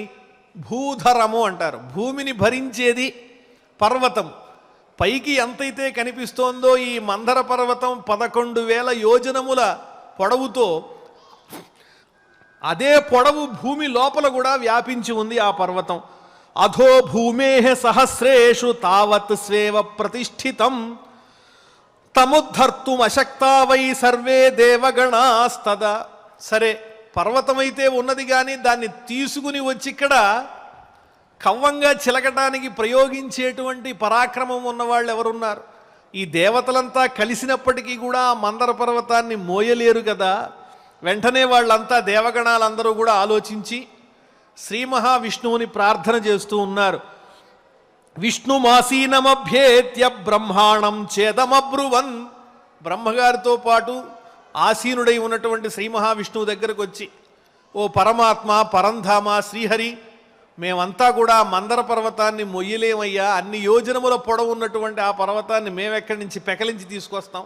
భూధరము అంటారు. భూమిని భరించేది పర్వతం. పైకి ఎంతైతే కనిపిస్తోందో ఈ మందర పర్వతం 11,000 యోజనముల పొడవుతో, అదే పొడవు భూమి లోపల కూడా వ్యాపించి ఉంది ఆ పర్వతం. అధో భూమే సహస్రేషు తావత్ స్వేవ ప్రతిష్ఠితం తముద్ధర్తుం అశక్తా వై సర్వే దేవగణాస్తదా. సరే, పర్వతమైతే ఉన్నది కానీ దాన్ని తీసుకుని వచ్చి ఇక్కడ కవ్వంగా చిలకటానికి ప్రయోగించేటువంటి పరాక్రమం ఉన్నవాళ్ళు ఎవరున్నారు? ఈ దేవతలంతా కలిసినప్పటికీ కూడా ఆ మందర పర్వతాన్ని మోయలేరు కదా. వెంటనే వాళ్ళంతా దేవగణాలందరూ కూడా ఆలోచించి శ్రీ మహావిష్ణువుని ప్రార్థన చేస్తూ ఉన్నారు. విష్ణుమాసీనమభ్యేత్య బ్రహ్మాణం చేదమబ్రువన్. బ్రహ్మగారితో పాటు ఆసీనుడై ఉన్నటువంటి శ్రీ మహావిష్ణువు దగ్గరకు వచ్చి, ఓ పరమాత్మ, పరంధామ, శ్రీహరి, మేమంతా కూడా మందర పర్వతాన్ని మొయ్యలేమయ్యా. అన్ని యోజనముల పొడవు ఉన్నటువంటి ఆ పర్వతాన్ని మేమెక్కడి నుంచి పెకలించి తీసుకొస్తాం?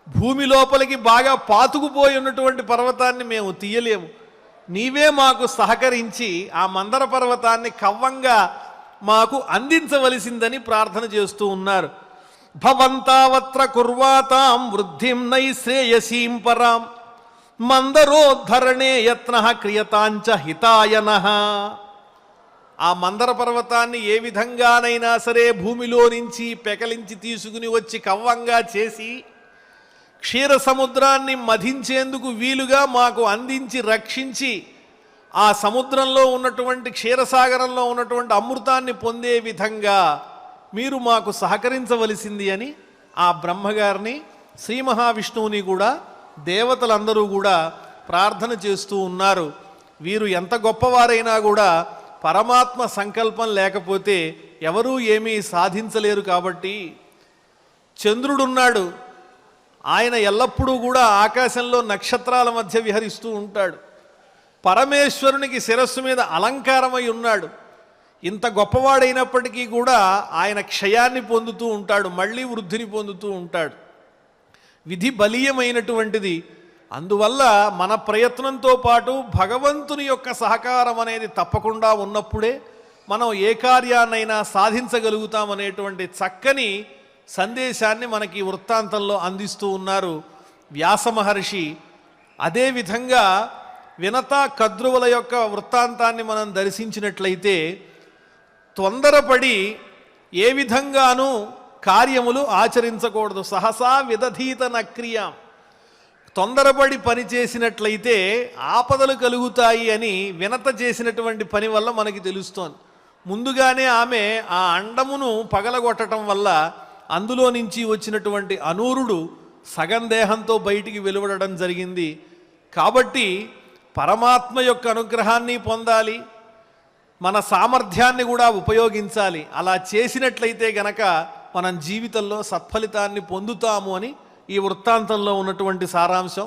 భూమి లోపలికి బాగా పాతుకుపోయి ఉన్నటువంటి పర్వతాన్ని మేము తీయలేము. నీవే మాకు సహకరించి ఆ మందర పర్వతాన్ని కవ్వంగా మాకు అందించవలసిందని ప్రార్థన చేస్తూ ఉన్నారు. భవంతావత్ర కుర్వాతాం వృద్ధిం నైశ్రేయసీం పరాం మందరోద్ధరణే యత్నః క్రియతాంచ హితాయనః. ఆ మందర పర్వతాన్ని ఏ విధంగానైనా సరే భూమిలో నుంచి పెకలించి తీసుకుని వచ్చి కవ్వంగా చేసి క్షీర సముద్రాన్ని మధించేందుకు వీలుగా మాకు అందించి రక్షించి ఆ సముద్రంలో ఉన్నటువంటి క్షీరసాగరంలో ఉన్నటువంటి అమృతాన్ని పొందే విధంగా మీరు మాకు సహకరించవలసింది అని ఆ బ్రహ్మగారిని, శ్రీ మహావిష్ణువుని కూడా దేవతలందరూ కూడా ప్రార్థన చేస్తూ ఉన్నారు. వీరు ఎంత గొప్పవారైనా కూడా పరమాత్మ సంకల్పం లేకపోతే ఎవరూ ఏమీ సాధించలేరు. కాబట్టి చంద్రుడున్నాడు, ఆయన ఎల్లప్పుడూ కూడా ఆకాశంలో నక్షత్రాల మధ్య విహరిస్తూ ఉంటాడు. పరమేశ్వరునికి శిరస్సు మీద అలంకారమై ఉన్నాడు. ఇంత గొప్పవాడైనప్పటికీ కూడా ఆయన క్షయాన్ని పొందుతూ ఉంటాడు, మళ్ళీ వృద్ధిని పొందుతూ ఉంటాడు. విధి బలీయమైనటువంటిది. అందువల్ల మన ప్రయత్నంతో పాటు భగవంతుని యొక్క సహకారం అనేది తప్పకుండా ఉన్నప్పుడే మనం ఏ కార్యాన్నైనా సాధించగలుగుతామనేటువంటి చక్కని సందేశాన్ని మనకి వృత్తాంతంలో అందిస్తూ ఉన్నారు వ్యాస మహర్షి. అదేవిధంగా వినత కద్రువుల యొక్క వృత్తాంతాన్ని మనం దర్శించినట్లయితే తొందరపడి ఏ విధంగానూ కార్యములు ఆచరించకూడదు. సహసా విదధీత నక్రియాం. తొందరపడి పని చేసినట్లయితే ఆపదలు కలుగుతాయి అని వినత చేసినటువంటి పని వల్ల మనకి తెలుస్తోంది. ముందుగానే ఆమె ఆ అండమును పగలగొట్టడం వల్ల అందులో నుంచి వచ్చినటువంటి అనూరుడు సగం దేహంతో బయటికి వెలువడడం జరిగింది. కాబట్టి పరమాత్మ యొక్క అనుగ్రహాన్ని పొందాలి, మన సామర్థ్యాన్ని కూడా ఉపయోగించాలి. అలా చేసినట్లయితే గనక మనం జీవితంలో సత్ఫలితాన్ని పొందుతాము అని ఈ వృత్తాంతంలో ఉన్నటువంటి సారాంశం.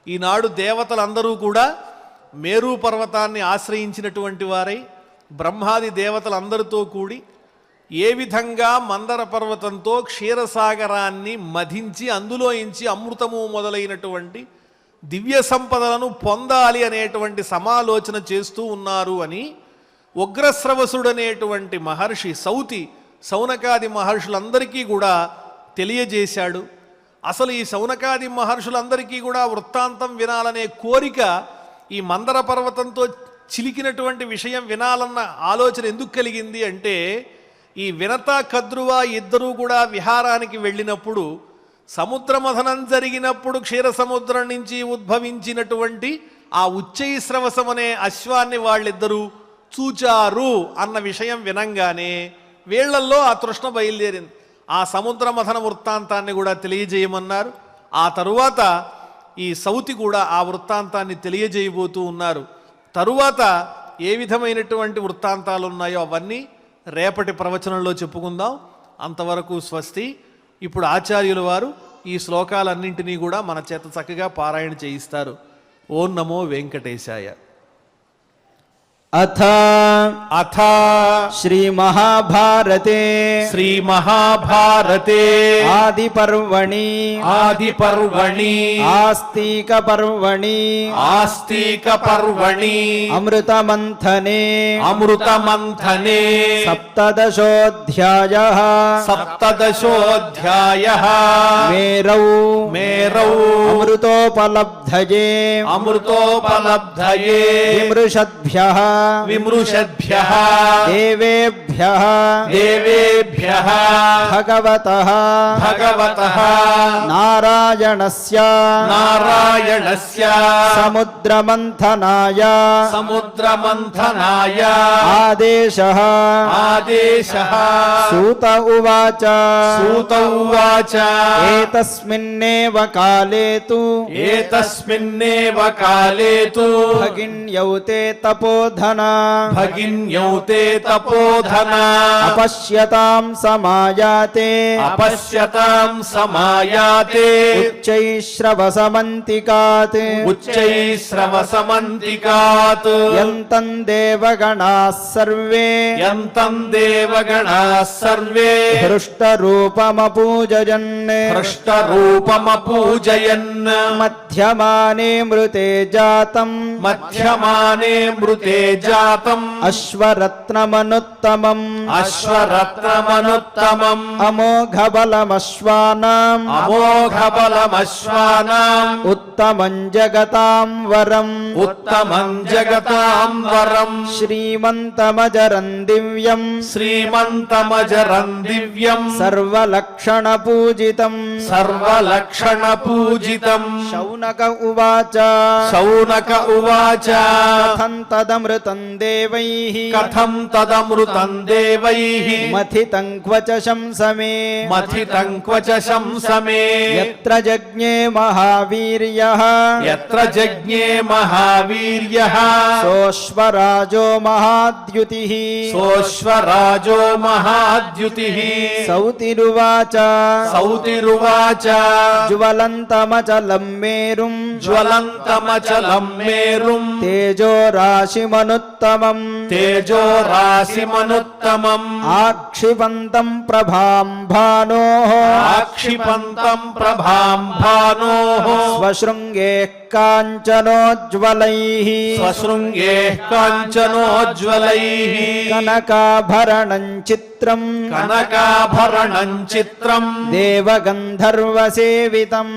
ఈనాడు దేవతలందరూ కూడా మేరు పర్వతాన్ని ఆశ్రయించినటువంటి వారై బ్రహ్మాది దేవతలందరితో కూడి ఏ విధంగా మందర పర్వతంతో క్షీరసాగరాన్ని మధించి అందులోంచి అమృతము మొదలైనటువంటి దివ్య సంపదలను పొందాలి అనేటువంటి సమాలోచన చేస్తూ ఉన్నారు అని ఉగ్రశ్రవసుడనేటువంటి మహర్షి సౌనకాది మహర్షులందరికీ కూడా తెలియజేశాడు. అసలు ఈ సౌనకాది మహర్షులందరికీ కూడా వృత్తాంతం వినాలనే కోరిక ఈ మందర పర్వతంతో చిలికినటువంటి విషయం వినాలన్న ఆలోచన ఎందుకు కలిగింది అంటే, ఈ వినత కద్రువ ఇద్దరూ కూడా విహారానికి వెళ్ళినప్పుడు సముద్ర మథనం జరిగినప్పుడు క్షీర సముద్రం నుంచి ఉద్భవించినటువంటి ఆ ఉచ్చైశ్రవసం అనే అశ్వాన్ని వాళ్ళిద్దరూ చూచారు అన్న విషయం వినంగానే వీళ్లల్లో ఆ తృష్ణ బయలుదేరింది. ఆ సముద్ర మథన వృత్తాంతాన్ని కూడా తెలియజేయమన్నారు. ఆ తరువాత ఈ సౌతి కూడా ఆ వృత్తాంతాన్ని తెలియజేయబోతూ ఉన్నారు. తరువాత ఏ విధమైనటువంటి వృత్తాంతాలు ఉన్నాయో అవన్నీ రేపటి ప్రవచనంలో చెప్పుకుందాం. అంతవరకు స్వస్తి. ఇప్పుడు ఆచార్యుల వారు ఈ శ్లోకాలన్నింటినీ కూడా మన చేత చక్కగా పారాయణ చేయిస్తారు. ఓం నమో వెంకటేశాయ. అథ అథ శ్రీమహాభారతే శ్రీమహాభారతే ఆదిపర్వణి ఆదిపర్వణి ఆస్తికపర్వణి ఆస్తికపర్వణి అమృతమంథనే అమృతమంథనే సప్తదశోऽధ్యాయः సప్తదశోऽధ్యాయः మేరౌ మేరౌ అమృతోపలబ్ధయే అమృతోపలబ్ధయే విమృషద్భ్యः విమృషద్భ్యః దేవేభ్యः దేవేభ్యః భగవతः భగవతః నారాయణస్య నారాయణస్య సముద్రమంథనాయ సముద్రమంథనాయ ఆదేశः ఆదేశः సూత ఉవాచ సూత ఉవాచ ఏతస్మిన్నేవ కాలే తు ఏతస్మిన్నేవ కాలే తు భగిన్యౌ తే తపోధన భగిన్యౌ తే తపోధన అపశ్యతాం సమాయాతే అపశ్యతాం సమాయాతే ఉచ్చైశ్రవసమంతికాత్ ఉచ్చైశ్రవసమంతికాత్ యంతం దేవగణాః సర్వే యంతం దేవగణాః సర్వే హృష్టరూపమపూజయన్ హృష్టరూపమపూజయన్ మధ్యమానే మృతే జాతం మధ్యమానే మృతే జాతం అశ్వరత్నమనుత్తమం అశ్వరత్నమనుత్తమం అమోఘబలమశ్వానాం అమోఘబలమశ్వానాం ఉత్తమం జగతాం వరం ఉత్తమం జగతాం వరం శ్రీమంతమజరం దివ్యం శ్రీమంతమజరం దివ్యం సర్వలక్షణ పూజితం సర్వలక్షణ పూజితం శౌనక ఉవాచ శౌనక ఉవాచ కథం తదమృతం దేవైః కథం తదమృతం దేవైః మథితం క్వచ శంసమే మథితం క్వచ శంసమే యత్ర జజ్ఞే మహావీర్యః యత్ర జజ్ఞే మహావీర్యః సోశ్వరాజో మహాద్యుతిః సోశ్వరాజో మహాద్యుతిః సౌతిరువాచ సౌతిరువాచ జ్వలంతమచలం మేరుం జ్వలంతమచలం మేరుం తేజో రాశిమనుత్తమం తేజో రాశిమనుత్తమం ఆక్షిపంతం ప్రభాం భానోః ఆక్షిపంతం ప్రభాం భానోః స్వశృంగే కాంచనోజ్వలైః స్వశృంగే కాంచనోజ్వలైః కనకాభరణం చిత్రం కనకాభరణం చిత్రం దేవగంధర్వసేవితం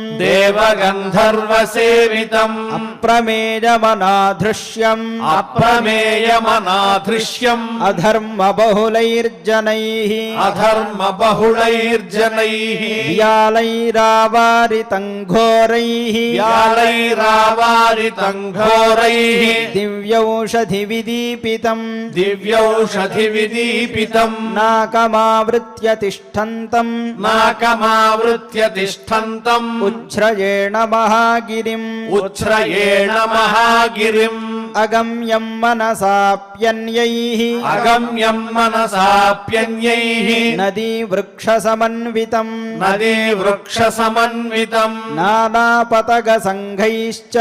దేవగంధర్వసేవితం అప్రమేయమనాధృశ్యం అప్రమేయమనాధృశ్యం అధర్మ బహుళైర్జనైః అధర్మ బహుళైర్జనైః వ్యాలైరావారితం ఘోరైః వ్యాలైరావారితం ఘోరైః దివ్యౌషధి విదీపితం దివ్యౌషధి విదీపితం నాకమావృత్య తిష్టంతం నాకమావృత్య తిష్టంతం ఉచ్ఛ్రయేణ మహాగిరిం ఉచ్ఛ్రయేణ మహాగిరిం అగమ్యం మనసాప్యన్యైః అగమ్యం మనసాప్యన్యైః నదీ వృక్ష సమన్వితం నదీ వృక్ష సమన్వితం నానాపతగ సంఘైశ్చ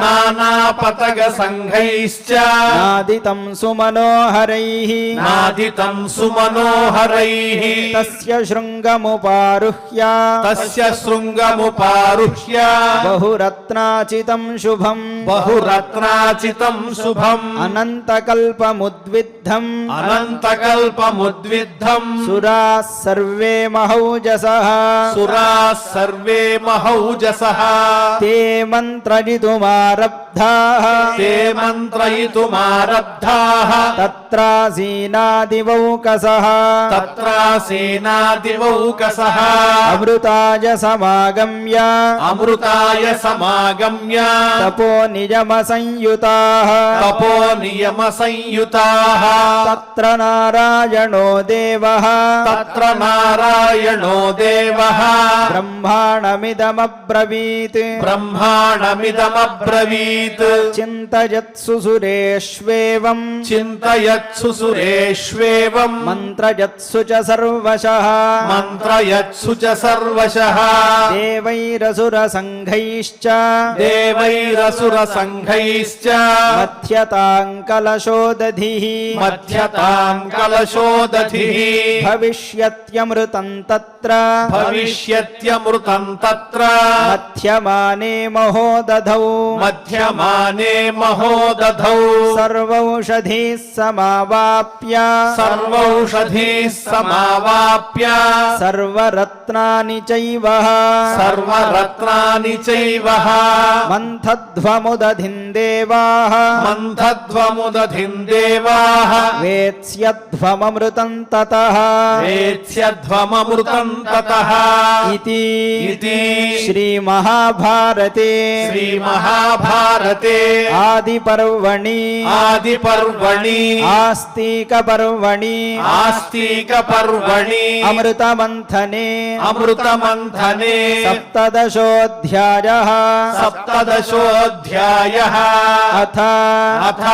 నానాపతగ సంఘైశ్చ నాదితం సుమనోహరైః నాదితం సుమనోహరైః తస్య శృంగముపారుహ్య తస్య శృంగముపారుహ్య బహురత్నాచితం శుభం బహురత్నాచితం శుభం అనంతకల్పముద్విద్ధం అనంతకల్పముద్విద్ధం సురాः సర్వే మహౌజసః సురాः సర్వే మహౌజసః తే మంత్రయితుమారబ్ధాః తే మంత్రయితుమారబ్ధాః తత్రాసీనాదివౌకసః తత్రాసీనాదివౌకసః అమృతాయ సమాగమ్య అమృతాయ సమాగమ్య తపో నియమ సంయుతాః తపో నియమ సంయుతాః తత్ర నారాయణో దేవః తత్ర నారాయణో దేవః బ్రహ్మాణమిదమబ్రవీత్ బ్రహ్మాణమిదమబ్రవీత్ చింతయత్సు సురేష్వేవం చింతయత్సు సురేష్వేవం మంత్రయత్సు చ సర్వశః మంత్రయత్సు చ సర్వశః దేవైరసుర సంఘైశ్చ దేవైరసుర సంఘైశ్చ మధ్యతాం కలశోదధిః మధ్యతాం కలశోదధిః భవిష్యత్యమృతం తత్ర భవిష్యత్యమృతం తత్ర మధ్యమానే మహోదధౌ మధ్యమానే మహోదధౌ సర్వౌషధీః సమావాప్య సర్వౌషధీః సమావాప్య సర్వరత్నాని చైవ సర్వరత్నాని చైవ మంథధ్వముదధిం దేవాః మంథధ్వముదధిం దేవాః వేత్స్యధ్వమమృతం తతః వేత్స్యధ్వమమృతం తతః ఇతి ఇతి శ్రీమహాభారతే శ్రీమహాభారతే ఆదిపర్వణి ఆదిపర్వణి ఆస్తికపర్వణి ఆస్తికపర్వణి అమృతమంథనే అమృతమంథనే సప్తదశోऽధ్యాయः సప్తదశోऽధ్యాయः అథ అథ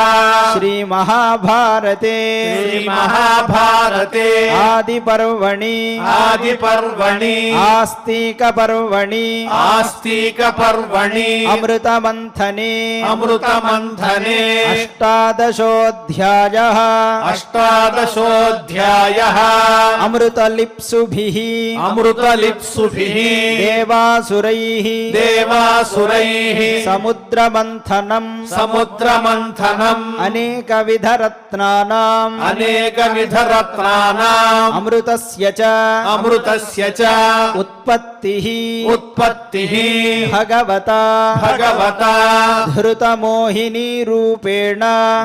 శ్రీమహాభారతే శ్రీమహాభారతే ఆదిపర్వణి ఆదిపర్వణి ఆస్తికపర్వణి ఆస్తికపర్వణి అమృతమంథనే అమృతమంథనే అష్టాదశోऽధ్యాయः అష్టాదశోऽధ్యాయः అమృతలిప్సుభిः అమృతలిప్సుభిः దేవాసురైः దేవాసురైः సముద్రమంథనం సముద్రమంథనం అనేకవిధరత్నానాం అనేకవిధరత్నానాం అమృతస్య చ అమృతస్య చ ఉత్పత్తిః ఉత్పత్తిః భగవతా భగవతా ధృతమోహినీ రూపేణ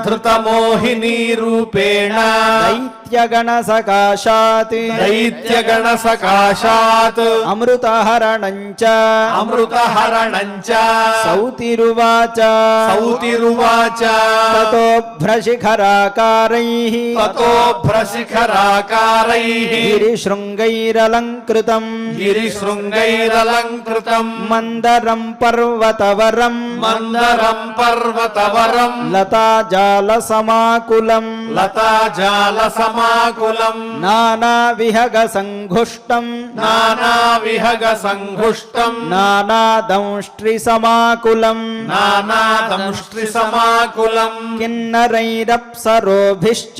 ధృతమోహినీ రూపేణ దైత్యగణసకాశాత్ దైత్యగణ సకాశాత్ అమృతహరణం చ అమృతహరణం చ సౌతిరువాచ సౌతిరువాచ తతో భ్రశిఖరాకారైః తతో భ్రశిఖరాకారైః గిరిశృంగైరలంకృతం గిరిశృంగైరలంకృతం మందరం పర్వతవరం మందరం పర్వతవరం లతాజాలసమాకులం లతాజాలసమాకులం నానావిహగసంఘుష్టం నానావిహగసంఘుష్టం నానాదంష్ట్రిసమాకులం నానాదంష్ట్రిసమాకులం కిన్నరైరప్సరోభిశ్చ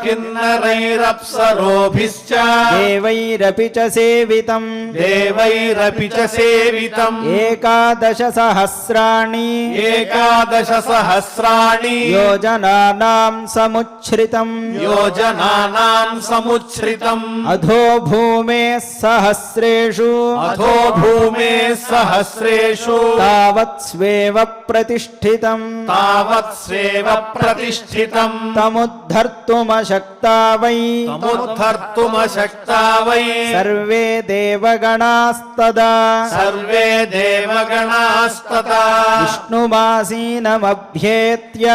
కిన్నరైరప్సరోభిశ్చ దేవైరపి చ సేవితం దేవైరపి చ సేవితం ఏకాదశ సహస్రాణి ఏకాదశ సహస్రాణి యోజనానాం సముచ్ఛ్రితం యోజనానాం సముచ్ఛ్రితం అధో భూమే సహస్రేషు అథో భూమే సహస్రేషు తావత్ స్వేవ ప్రతిష్ఠితం తావత్ స్వేవ ప్రతిష్ఠితం తముద్ధర్తుమశక్తా వై తముద్ధర్తుమశక్తా వై సర్వే దేవగణాస్తదా సర్వే దేవగణాస్తదా విష్ణుమాసీనమభ్యేత్య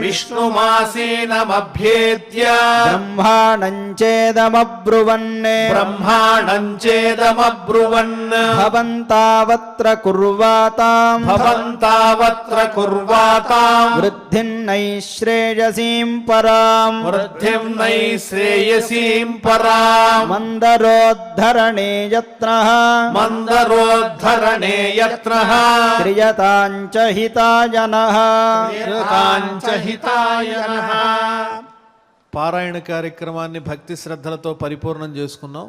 విష్ణుమాసీనమభ్యేత్య బ్రహ్మాణం చేదమబ్రువన్ బ్రహ్మాణం చేదమబ్రువన్ భవంతావత్ర కుర్వాతాం భవంతావత్ర కుర్వాతాం వృద్ధిన్నైశ్రేయసీం పరాం వృద్ధిం నైశ్రేయసీం పరాం మందరోద్ధరణే యత్నః మందరోద్ధరణే యత్నః క్రియతాంచ హితాయనః క్రియతాంచ హితాయనః. పారాయణ కార్యక్రమాన్ని భక్తి శ్రద్ధలతో పరిపూర్ణం చేసుకున్నాం.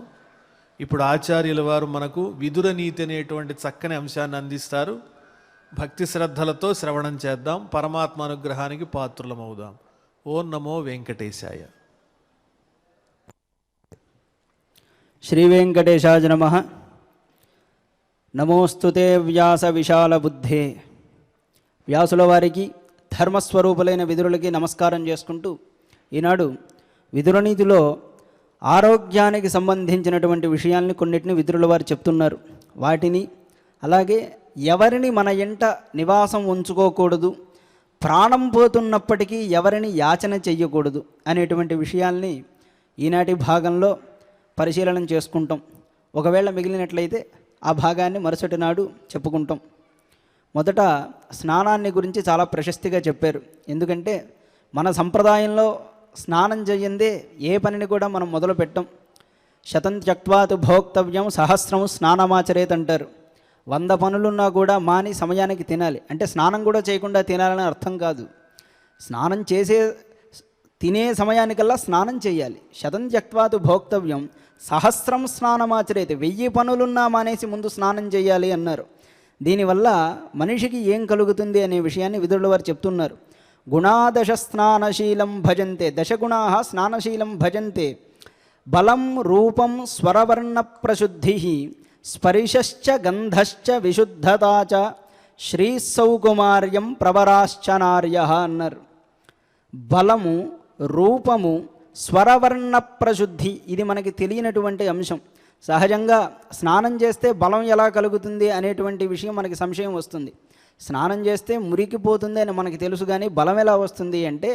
ఇప్పుడు ఆచార్యుల వారు మనకు విదుర నీతి అనేటువంటి చక్కని అంశాన్ని అందిస్తారు. భక్తి శ్రద్ధలతో శ్రవణం చేద్దాం, పరమాత్మ అనుగ్రహానికి పాత్రులమవుదాం. ఓం నమో వెంకటేశాయ. శ్రీ వెంకటేశాయ నమః. నమోస్తుతే వ్యాస విశాల బుద్ధే. వ్యాసుల వారికి ధర్మస్వరూపులైన విదురులకి నమస్కారం చేసుకుంటూ ఈనాడు విదురనీతిలో ఆరోగ్యానికి సంబంధించినటువంటి విషయాల్ని కొన్నిటిని విదురుల వారు చెప్తున్నారు. వాటిని అలాగే ఎవరిని మన ఎంట నివాసం ఉంచుకోకూడదు, ప్రాణం పోతున్నప్పటికీ ఎవరిని యాచన చెయ్యకూడదు అనేటువంటి విషయాల్ని ఈనాటి భాగంలో పరిశీలన చేసుకుంటాం. ఒకవేళ మిగిలినట్లయితే ఆ భాగాన్ని మరుసటి నాడు చెప్పుకుంటాం. మొదట స్నానాన్ని గురించి చాలా ప్రశస్తిగా చెప్పారు. ఎందుకంటే మన సంప్రదాయంలో స్నానం చేయందే ఏ పనిని కూడా మనం మొదలు పెట్టం. శతం త్యక్వాతు భోక్తవ్యం సహస్రం స్నానమాచరేత్ అంటారు. 100 పనులున్నా కూడా మాని సమయానికి తినాలి. అంటే స్నానం కూడా చేయకుండా తినాలని అర్థం కాదు. స్నానం చేసే తినే సమయానికల్లా స్నానం చేయాలి. శతం త్యక్వాతు భోక్తవ్యం సహస్రం స్నానమాచరేత్, 1000 పనులున్నా మానేసి ముందు స్నానం చేయాలి అన్నారు. దీనివల్ల మనిషికి ఏం కలుగుతుంది అనే విషయాన్ని విదురుల వారు చెప్తున్నారు. గుణాదశ స్నానశీలం భజంతే, దశగుణా స్నానశీలం భజంతే, బలం రూపం స్వరవర్ణ ప్రశుద్ధి స్పర్శశ్చ గంధశ్చ విశుద్ధతాచ శ్రీసౌకుమార్యం ప్రవరాశ్చ నార్య అన్నారు. బలము, రూపము, స్వరవర్ణ ప్రశుద్ధి ఇది మనకి తెలియనటువంటి అంశం. సహజంగా స్నానం చేస్తే బలం ఎలా కలుగుతుంది అనేటువంటి విషయం మనకి సంశయం వస్తుంది. స్నానం చేస్తే మురికిపోతుంది అని మనకి తెలుసు, కానీ బలం ఎలా వస్తుంది అంటే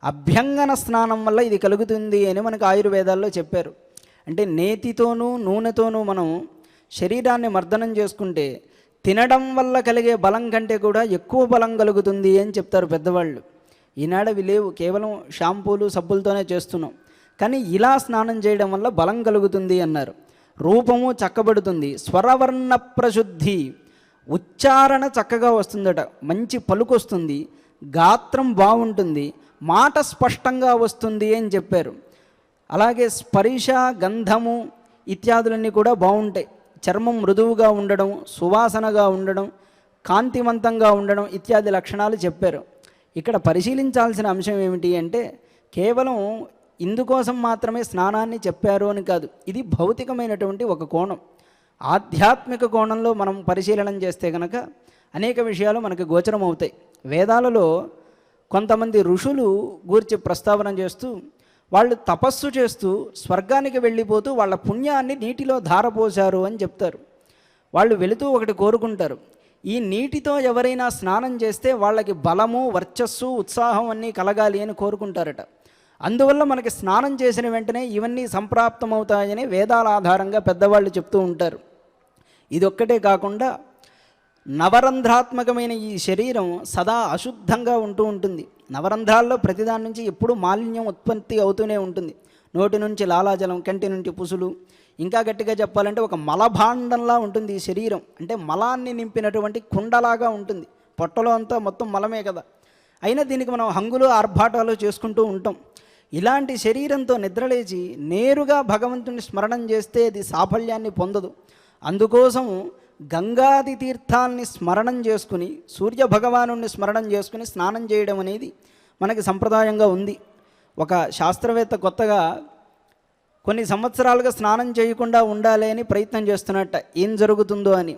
అభ్యంగన స్నానం వల్ల ఇది కలుగుతుంది అని మనకు ఆయుర్వేదాల్లో చెప్పారు. అంటే నేతితోనూ నూనెతోనూ మనం శరీరాన్ని మర్దనం చేసుకుంటే తినడం వల్ల కలిగే బలం కంటే కూడా ఎక్కువ బలం కలుగుతుంది అని చెప్తారు పెద్దవాళ్ళు. ఈనాడు అవి లేవు, కేవలం షాంపూలు సబ్బులతోనే చేస్తున్నాం. కానీ ఇలా స్నానం చేయడం వల్ల బలం కలుగుతుంది అన్నారు. రూపము చక్కబడుతుంది, స్వరవర్ణ ప్రశుద్ధి, ఉచ్చారణ చక్కగా వస్తుందట, మంచి పలుకు వస్తుంది, గాత్రం బాగుంటుంది, మాట స్పష్టంగా వస్తుంది అని చెప్పారు. అలాగే స్పర్శ, గంధము ఇత్యాదులన్నీ కూడా బాగుంటాయి. చర్మం మృదువుగా ఉండడం, సువాసనగా ఉండడం, కాంతివంతంగా ఉండడం ఇత్యాది లక్షణాలు చెప్పారు. ఇక్కడ పరిశీలించాల్సిన అంశం ఏమిటి అంటే కేవలం ఇందుకోసం మాత్రమే స్నానాన్ని చెప్పారు అని కాదు. ఇది భౌతికమైనటువంటి ఒక కోణం. ఆధ్యాత్మిక కోణంలో మనం పరిశీలన చేస్తే కనుక అనేక విషయాలు మనకు గోచరం అవుతాయి. వేదాలలో కొంతమంది ఋషులు గూర్చి ప్రస్తావన చేస్తూ వాళ్ళు తపస్సు చేస్తూ స్వర్గానికి వెళ్ళిపోతూ వాళ్ళ పుణ్యాన్ని నీటిలో ధారపోశారు అని చెప్తారు. వాళ్ళు వెళుతూ ఒకటి కోరుకుంటారు, ఈ నీటితో ఎవరైనా స్నానం చేస్తే వాళ్ళకి బలము, వర్చస్సు, ఉత్సాహం అన్నీ కలగాలి అని కోరుకుంటారట. అందువల్ల మనకి స్నానం చేసిన వెంటనే ఇవన్నీ సంప్రాప్తమవుతాయని వేదాల ఆధారంగా పెద్దవాళ్ళు చెప్తూ ఉంటారు. ఇదొక్కటే కాకుండా నవరంధ్రాత్మకమైన ఈ శరీరం సదా అశుద్ధంగా ఉంటూ ఉంటుంది. నవరంధ్రాల్లో ప్రతిదాని నుంచి ఎప్పుడూ మాలిన్యం ఉత్పత్తి అవుతూనే ఉంటుంది. నోటి నుంచి లాలాజలం, కంటి నుంచి పుసులు, ఇంకా గట్టిగా చెప్పాలంటే ఒక మలభాండంలా ఉంటుంది ఈ శరీరం. అంటే మలాన్ని నింపినటువంటి కుండలాగా ఉంటుంది. పొట్టలో అంతా మొత్తం మలమే కదా. అయినా దీనికి మనం హంగులు ఆర్భాటాలు చేసుకుంటూ ఉంటాం. ఇలాంటి శరీరంతో నిద్రలేచి నేరుగా భగవంతుని స్మరణం చేస్తే అది సాఫల్యాన్ని పొందదు. అందుకోసం గంగాది తీర్థాల్ని స్మరణం చేసుకుని, సూర్య భగవాను స్మరణం చేసుకుని స్నానం చేయడం అనేది మనకి సంప్రదాయంగా ఉంది. ఒక శాస్త్రవేత్త కొత్తగా కొన్ని సంవత్సరాలుగా స్నానం చేయకుండా ఉండాలి అని ప్రయత్నం చేస్తున్నట్ట. ఏం జరుగుతుందో అని.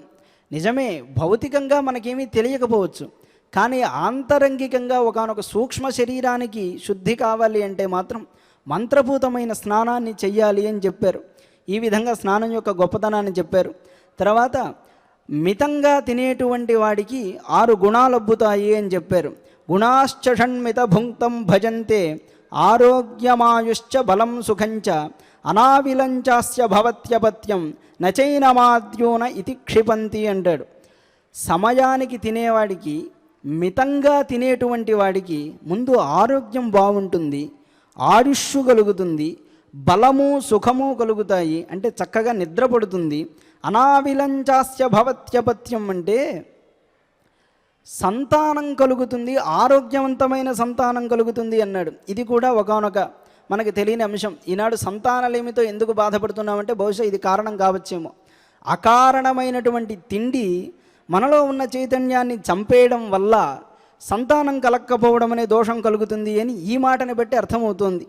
నిజమే, భౌతికంగా మనకేమీ తెలియకపోవచ్చు, కానీ ఆంతరంగికంగా ఒకానొక సూక్ష్మ శరీరానికి శుద్ధి కావాలి అంటే మాత్రం మంత్రభూతమైన స్నానాన్ని చెయ్యాలి అని చెప్పారు. ఈ విధంగా స్నానం యొక్క గొప్పతనాన్ని చెప్పారు. తర్వాత మితంగా తినేటువంటి వాడికి 6 గుణాలు అబ్బుతాయి అని చెప్పారు. గుణాశ్చ షణ్మిత భుంక్తం భజంతే ఆరోగ్యమాయుశ్చ బలం సుఖంచ అనావిలంచాస్య భవత్యపత్యం నచైనమాద్యూన ఇతి క్షిపంతి అంటాడు. సమయానికి తినేవాడికి, మితంగా తినేటువంటి వాడికి ముందు ఆరోగ్యం బాగుంటుంది, ఆయుష్షు కలుగుతుంది, బలము సుఖము కలుగుతాయి, అంటే చక్కగా నిద్రపడుతుంది. అనావిలంచాస్య భవత్యపత్యం అంటే సంతానం కలుగుతుంది, ఆరోగ్యవంతమైన సంతానం కలుగుతుంది అన్నాడు. ఇది కూడా ఒకానొక మనకు తెలియని అంశం. ఈనాడు సంతానలేమితో ఎందుకు బాధపడుతున్నామంటే బహుశా ఇది కారణం కావచ్చేమో. అకారణమైనటువంటి తిండి మనలో ఉన్న చైతన్యాన్ని చంపేయడం వల్ల సంతానం కలక్కపోవడం అనే దోషం కలుగుతుంది అని ఈ మాటని బట్టి అర్థమవుతోంది.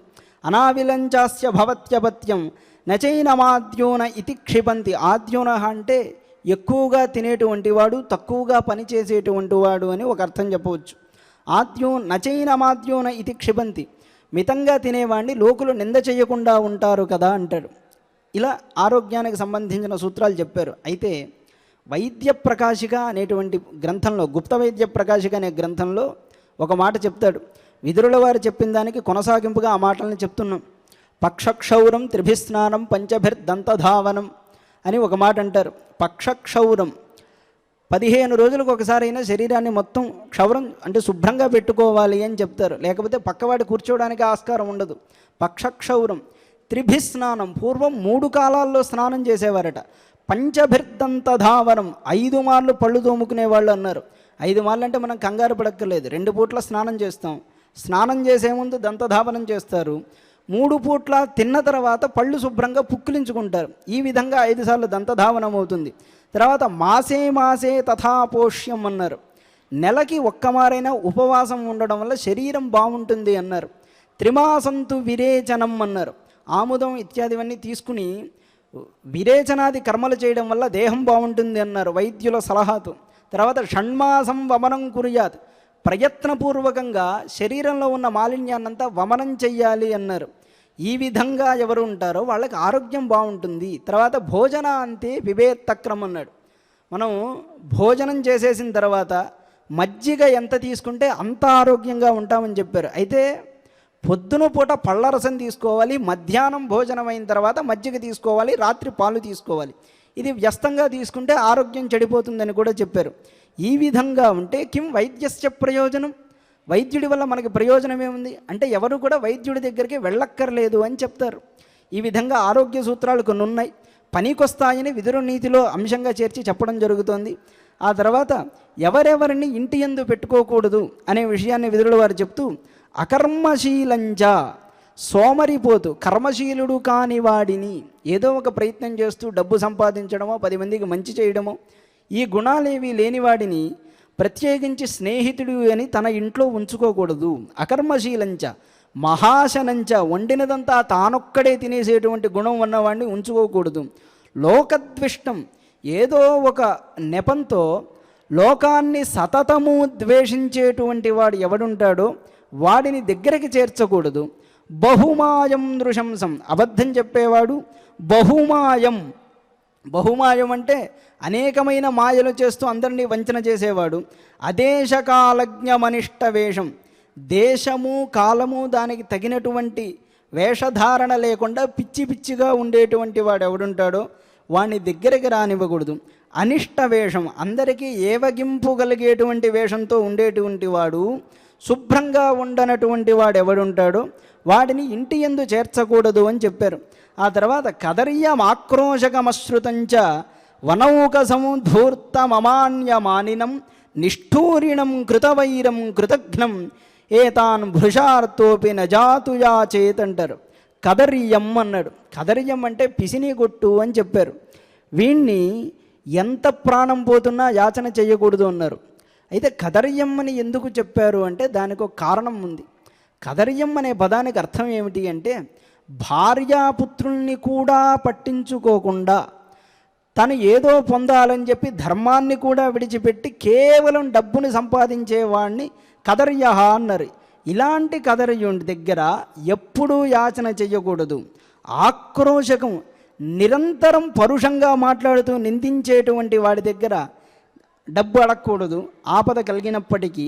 అనావిలంచాస్య భవత్యపత్యం నచైనమాద్యూన ఇతి క్షిపంతి. ఆద్యూన అంటే ఎక్కువగా తినేటువంటి వాడు, తక్కువగా పనిచేసేటువంటి వాడు అని ఒక అర్థం చెప్పవచ్చు. నచైనమాద్యూన ఇతి క్షిపంతి, మితంగా తినేవాడిని లోకులు నింద చేయకుండా ఉంటారు కదా అంటాడు. ఇలా ఆరోగ్యానికి సంబంధించిన సూత్రాలు చెప్పారు. అయితే వైద్య ప్రకాశిక అనేటువంటి గ్రంథంలో, గుప్త వైద్య ప్రకాశిక అనే గ్రంథంలో ఒక మాట చెప్తాడు. విదురుల వారు చెప్పిన దానికి కొనసాగింపుగా ఆ మాటలను చెప్తున్నాం. పక్షక్షౌరం త్రిభిస్నానం పంచభిర్దంతధావనం అని ఒక మాట అంటారు. పక్షక్షౌరం 15 రోజులకు ఒకసారి అయినా శరీరాన్ని మొత్తం క్షౌరం అంటే శుభ్రంగా పెట్టుకోవాలి అని చెప్తారు. లేకపోతే పక్కవాడి కూర్చోవడానికి ఆస్కారం ఉండదు. పక్షక్షౌరం త్రిభిస్నానం, పూర్వం 3 కాలాల్లో స్నానం చేసేవారట. పంచభిర్దంతధావనం 5 మార్లు పళ్ళు తోముకునేవాళ్ళు అన్నారు. 5 మార్లు అంటే మనం కంగారు పడక్కర్లేదు. 2 పూట్ల స్నానం చేస్తాం. స్నానం చేసే ముందు దంతధావనం చేస్తారు. 3 పూట్ల తిన్న తర్వాత పళ్ళు శుభ్రంగా పుక్కిలించుకుంటారు. ఈ విధంగా 5 సార్లు దంతధావనం అవుతుంది. తర్వాత మాసే మాసే తథాపోష్యం అన్నారు. నెలకి ఒక్కమారైనా ఉపవాసం ఉండడం వల్ల శరీరం బాగుంటుంది అన్నారు. త్రిమాసంతు విరేచనం అన్నారు. ఆముదం ఇత్యాదివన్నీ తీసుకుని విరేచనాది కర్మలు చేయడం వల్ల దేహం బాగుంటుంది అన్నారు వైద్యుల సలహాతో. తర్వాత షణ్మాసం వమనం కుర్యాత్, ప్రయత్నపూర్వకంగా శరీరంలో ఉన్న మాలిన్యాన్నంతా వమనం చెయ్యాలి అన్నారు. ఈ విధంగా ఎవరు ఉంటారో వాళ్ళకి ఆరోగ్యం బాగుంటుంది. తర్వాత భోజన అంతే పిబేత్తక్రం అన్నాడు. మనం భోజనం చేసేసిన తర్వాత మజ్జిగ ఎంత తీసుకుంటే అంత ఆరోగ్యంగా ఉంటామని చెప్పారు. అయితే పొద్దున పూట పళ్ళరసం తీసుకోవాలి, మధ్యాహ్నం భోజనం అయిన తర్వాత మజ్జిగ తీసుకోవాలి, రాత్రి పాలు తీసుకోవాలి. ఇది వ్యస్తంగా తీసుకుంటే ఆరోగ్యం చెడిపోతుందని కూడా చెప్పారు. ఈ విధంగా ఉంటే కిం వైద్యస్య ప్రయోజనం, వైద్యుడి వల్ల మనకి ప్రయోజనం ఏముంది అంటే ఎవరు కూడా వైద్యుడి దగ్గరికి వెళ్ళక్కర్లేదు అని చెప్తారు. ఈ విధంగా ఆరోగ్య సూత్రాలు కొన్ని ఉన్నాయి, పనికొస్తాయని విదుర నీతిలో అంశంగా చేర్చి చెప్పడం జరుగుతోంది. ఆ తర్వాత ఎవరెవరిని ఇంటి యందు పెట్టుకోకూడదు అనే విషయాన్ని విదురుల వారు చెప్తూ, అకర్మశీలంచ, సోమరిపోతు కర్మశీలుడు కాని వాడిని, ఏదో ఒక ప్రయత్నం చేస్తూ డబ్బు సంపాదించడమో 10 మందికి మంచి చేయడమో ఈ గుణాలేవి లేనివాడిని ప్రత్యేకించి స్నేహితుడు అని తన ఇంట్లో ఉంచుకోకూడదు. అకర్మశీలంచ మహాశనంచ, వండినదంతా తానొక్కడే తినేసేటువంటి గుణం ఉన్నవాడిని ఉంచుకోకూడదు. లోకద్విష్టం, ఏదో ఒక నెపంతో లోకాన్ని సతతము ద్వేషించేటువంటి వాడు ఎవడుంటాడో వాడిని దగ్గరికి చేర్చకూడదు. బహుమాయం నృశంసం, అబద్ధం చెప్పేవాడు. బహుమాయం, బహుమాయం అంటే అనేకమైన మాయలు చేస్తూ అందరినీ వంచన చేసేవాడు. అదేశకాలజ్ఞమనిష్ట వేషం, దేశము కాలము దానికి తగినటువంటి వేషధారణ లేకుండా పిచ్చి పిచ్చిగా ఉండేటువంటి వాడు ఎవడుంటాడో వాడిని దగ్గరికి రానివ్వకూడదు. అనిష్ట వేషం, అందరికీ ఏవగింపు కలిగేటువంటి వేషంతో ఉండేటువంటి వాడు, శుభ్రంగా ఉండనటువంటి వాడు ఎవడుంటాడో వాడిని ఇంటి యందు చేర్చకూడదు అని చెప్పారు. ఆ తర్వాత కదర్యమాక్రోశకమశ్రుతంచ వనౌక సముధూర్తమమాన్యమానినం నిష్ఠూరిణం కృతవైరం కృతఘ్నం ఏతాన్ భృషార్తోపి నజాతుయాచేత్ అంటారు. కదర్యం అన్నాడు. కదర్యం అంటే పిసిని కొట్టు అని చెప్పారు. వీణ్ణి ఎంత ప్రాణం పోతున్నా యాచన చేయకూడదు అన్నారు. అయితే కదర్యం అని ఎందుకు చెప్పారు అంటే దానికి ఒక కారణం ఉంది. కదర్యం అనే పదానికి అర్థం ఏమిటి అంటే భార్యాపుత్రుల్ని కూడా పట్టించుకోకుండా తను ఏదో పొందాలని చెప్పి ధర్మాన్ని కూడా విడిచిపెట్టి కేవలం డబ్బుని సంపాదించేవాడిని కదర్య అన్నారు. ఇలాంటి కదర్యుడి దగ్గర ఎప్పుడూ యాచన చెయ్యకూడదు. ఆక్రోశకం, నిరంతరం పరుషంగా మాట్లాడుతూ నిందించేటువంటి వాడి దగ్గర డబ్బు అడగకూడదు. ఆపద కలిగినప్పటికీ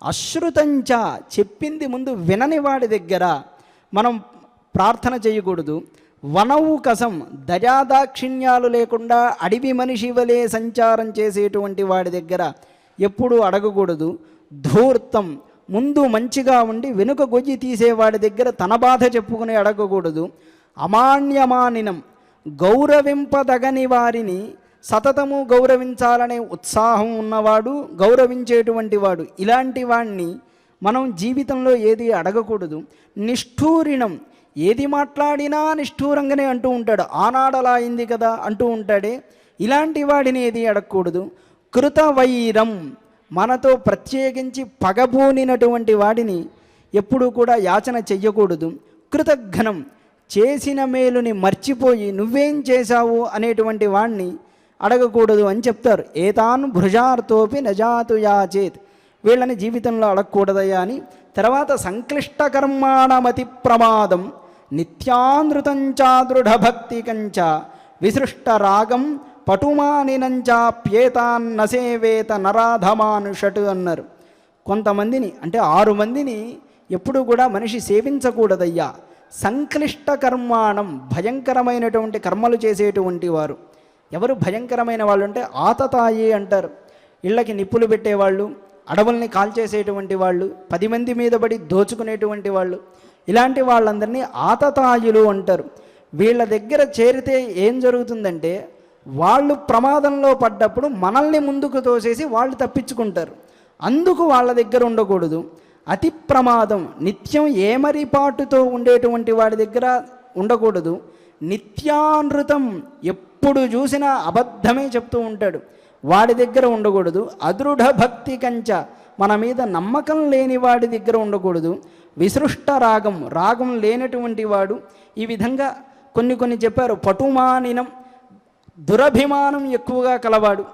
అశ్రుతంచ, చెప్పింది ముందు వినని వాడి దగ్గర మనం ప్రార్థన చేయకూడదు. వనౌకసం, దయాదాక్షిణ్యాలు లేకుండా అడవి మనిషి వలె సంచారం చేసేటువంటి వాడి దగ్గర ఎప్పుడూ అడగకూడదు. ధూర్తం, ముందు మంచిగా ఉండి వెనుక గొయ్యి తీసేవాడి దగ్గర తన బాధ చెప్పుకుని అడగకూడదు. అమాన్యమానినం, గౌరవింపదగని వారిని సతతము గౌరవించాలనే ఉత్సాహం ఉన్నవాడు, గౌరవించేటువంటి వాడు, ఇలాంటి వాడిని మనం జీవితంలో ఏది అడగకూడదు. నిష్ఠూరిణం, ఏది మాట్లాడినా నిష్ఠూరంగానే అంటూ ఉంటాడు. ఆనాడలా అయింది కదా అంటూ ఉంటాడే, ఇలాంటి వాడిని ఏది అడగకూడదు. కృతవైరం, మనతో ప్రత్యేకించి పగబూనినటువంటి వాడిని ఎప్పుడూ కూడా యాచన చెయ్యకూడదు. కృతఘ్నం, చేసిన మేలుని మర్చిపోయి నువ్వేం చేశావు అనేటువంటి వాణ్ణి అడగకూడదు అని చెప్తారు. ఏతాన్ భృజార్తోపి నజాతుయాచేత్, వీళ్ళని జీవితంలో అడగకూడదయ్యా అని. తర్వాత సంక్లిష్ట కర్మాణమతి ప్రమాదం నిత్యానృతంచా దృఢభక్తికంచ విసృష్ట రాగం పటుమానినంచాప్యేతాన్నసేవేత నరాధమానుషట్ అన్నారు. కొంతమందిని అంటే 6 మందిని ఎప్పుడూ కూడా మనిషి సేవించకూడదయ్యా. సంక్లిష్ట కర్మాణం, భయంకరమైనటువంటి కర్మలు చేసేటువంటి వారు. ఎవరు భయంకరమైన వాళ్ళు అంటే ఆతతాయి అంటారు. ఇళ్ళకి నిప్పులు పెట్టేవాళ్ళు, అడవుల్ని కాల్చేసేటువంటి వాళ్ళు, 10 మంది మీద పడి దోచుకునేటువంటి వాళ్ళు, ఇలాంటి వాళ్ళందరినీ ఆతతాయులు అంటారు. వీళ్ళ దగ్గర చేరితే ఏం జరుగుతుందంటే వాళ్ళు ప్రమాదంలో పడ్డప్పుడు మనల్ని ముందుకు తోసేసి వాళ్ళు తప్పించుకుంటారు. అందుకు వాళ్ళ దగ్గర ఉండకూడదు. అతి ప్రమాదం, నిత్యం ఏమరిపాటుతో ఉండేటువంటి వాడి దగ్గర ఉండకూడదు. నిత్యానృతం, ఎప్పుడు చూసినా అబద్ధమే చెప్తూ ఉంటాడు, వాడి దగ్గర ఉండకూడదు. అదృఢ భక్తి కంచ, మన మీద నమ్మకం లేని వాడి దగ్గర ఉండకూడదు. విసృష్ట రాగం, రాగం లేనటువంటి వాడు. ఈ విధంగా కొన్ని చెప్పారు. పటుమానినం, దురభిమానం ఎక్కువగా కలవాడు.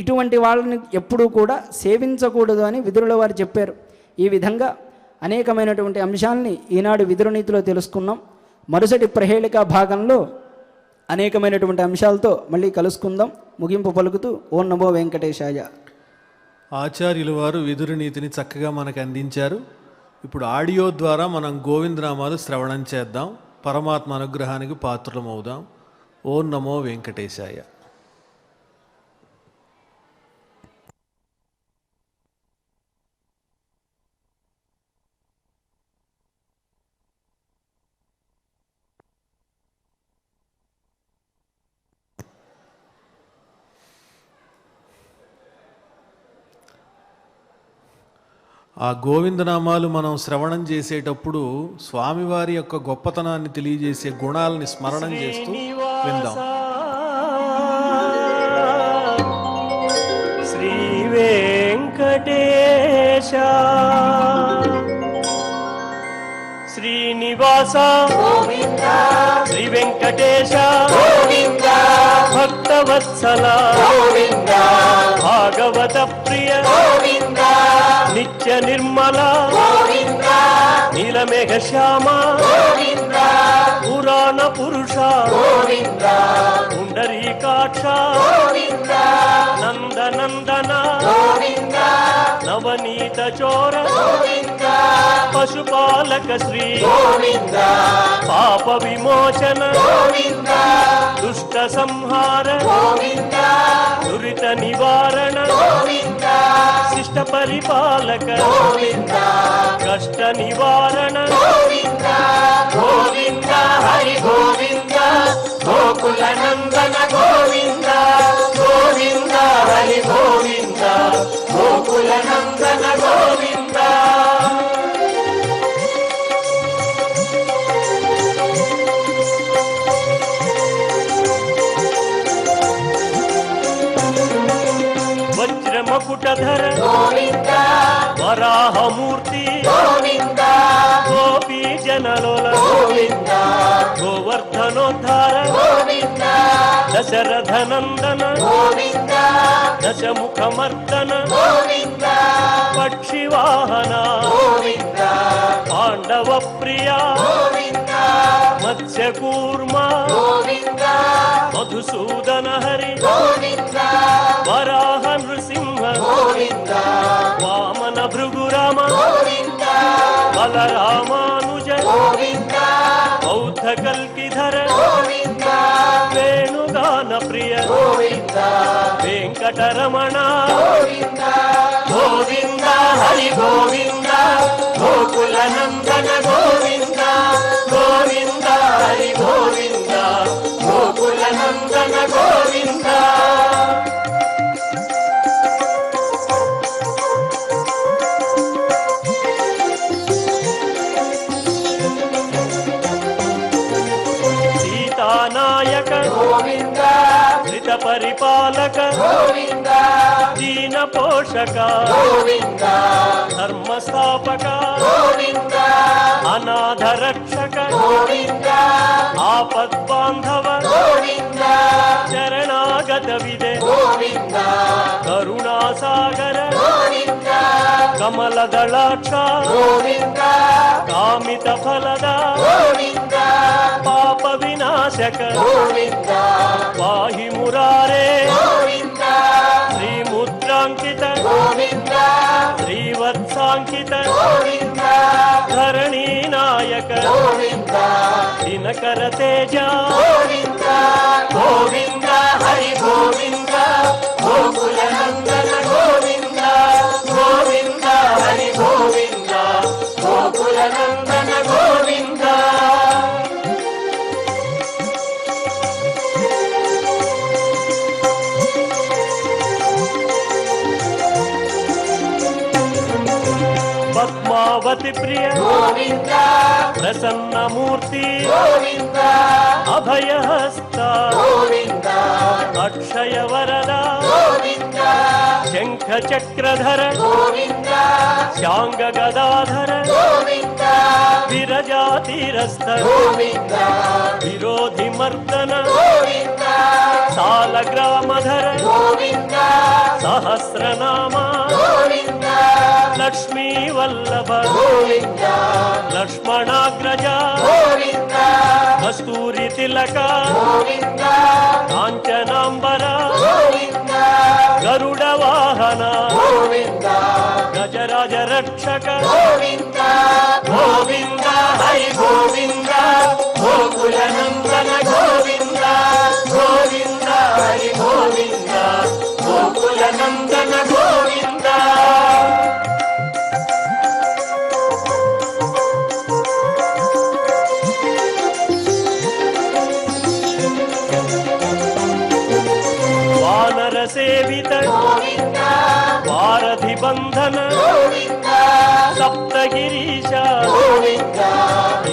ఇటువంటి వాళ్ళని ఎప్పుడూ కూడా సేవించకూడదు అని విదురుల వారు చెప్పారు. ఈ విధంగా అనేకమైనటువంటి అంశాలని ఈనాడు విదురనీతిలో తెలుసుకున్నాం. మరుసటి ప్రహేళిక భాగంలో అనేకమైనటువంటి అంశాలతో మళ్ళీ కలుసుకుందాం. ముగింపు పలుకుతూ ఓం నమో వెంకటేశాయ. ఆచార్యుల వారు విదురనీతిని చక్కగా మనకు అందించారు. ఇప్పుడు ఆడియో ద్వారా మనం గోవిందనామాలు శ్రవణం చేద్దాం. పరమాత్మ అనుగ్రహానికి పాత్రలమవుదాం. ఓం నమో వెంకటేశాయ. ఆ గోవిందనామాలు మనం శ్రవణం చేసేటప్పుడు స్వామివారి యొక్క గొప్పతనాన్ని తెలియజేసే గుణాలని స్మరణం చేస్తూ విందాం. శ్రీ వెంకటేశ శ్రీనివాస శ్రీ వెంకటేశ భక్తవత్సల భాగవత ప్రియ నిత్య నిర్మల నీలమేఘ శ్యామ పురాణ పురుష పుండరీకాక్ష నందనందన నవనీత చోర పశుపాలక శ్రీ పాప విమోచన దుష్ట సంహార దురిత నివారణ శిష్ట పరిపాలక కష్ట నివారణ గోవింద హరి గోవింద గోకుల నందన గోవింద గోవింద హరి గోవింద గోకుల నందన గోవింద. వజ్రమకుటధర గోవింద వరాహమూర్తి గోవింద గోపీ జనలోల గోవింద గోవర్ధనోద్ధార గోవింద దశరథ నందన గోవింద దశముఖమర్దన గోవింద పక్షివాహన గోవింద పాండవ ప్రియ గోవింద మత్స్యకూర్మ గోవింద మధుసూదన హరి గోవింద వరాహ నృసింహ గోవింద వామన భృగురామ గోవింద బలరామానుజ గోవింద బౌద్ధ కల్కిధర గోవింద వేణుగాన ప్రియ గోవింద వెంకటరమణ గోవింద గోవింద హరి గోవింద గోకుల నందన గోవింద గోవింద హరి గోవింద గోకుల నందన గోవింద. సీతానాయక గోవింద ధృత పరిపాలక గోవింద దీన పోషక గోవింద ధర్మ స్థాపక గోవింద అనాథ రక్షక గోవింద ఆపద్బాంధవ గోవింద శరణాగత విదే గోవింద కరుణాసాగర గోవింద కమలదళాక్ష గోవింద కామిత ఫలద గోవింద పాప వినాశక గోవింద పాహి మురారే గోవింద శ్రీముద్రాంకిత గోవింద శ్రీవత్స నాయక గోవింద దినకర తేజ గోవింద గోవింద హరి గోవింద గోకుల నందన గోవింద గోవింద హరి గోవింద గోకుల నందన గోవింద పద్మావతి ప్రియ గోవింద ప్రసన్నమూర్తి గోవింద అభయహస్త గోవింద అక్షయ వరద గోవింద శంఖ చక్రధర గోవింద శాంగ గదాధర గోవింద విరజాతిరస్థ గోవింద విరోధి మర్దన గోవింద సాలగ్రామధర గోవింద సహస్రనామ గోవింద లక్ష్మీ వల్లభ గోవింద లక్ష్మణాగ్రజ గోవింద కస్తూరి తిలక గోవింద కాంచనాంబర గోవింద గరుడ వాహన గోవింద గజరాజ రక్షక గోవింద గోవింద హరి గోవింద గోకుల నందన గోవింద గోవింద హరి గోవింద గోకుల నందన గోవింద వానర సేవిత గోవింద వారధి బంధన గోవింద సప్తగిరీశ గోవింద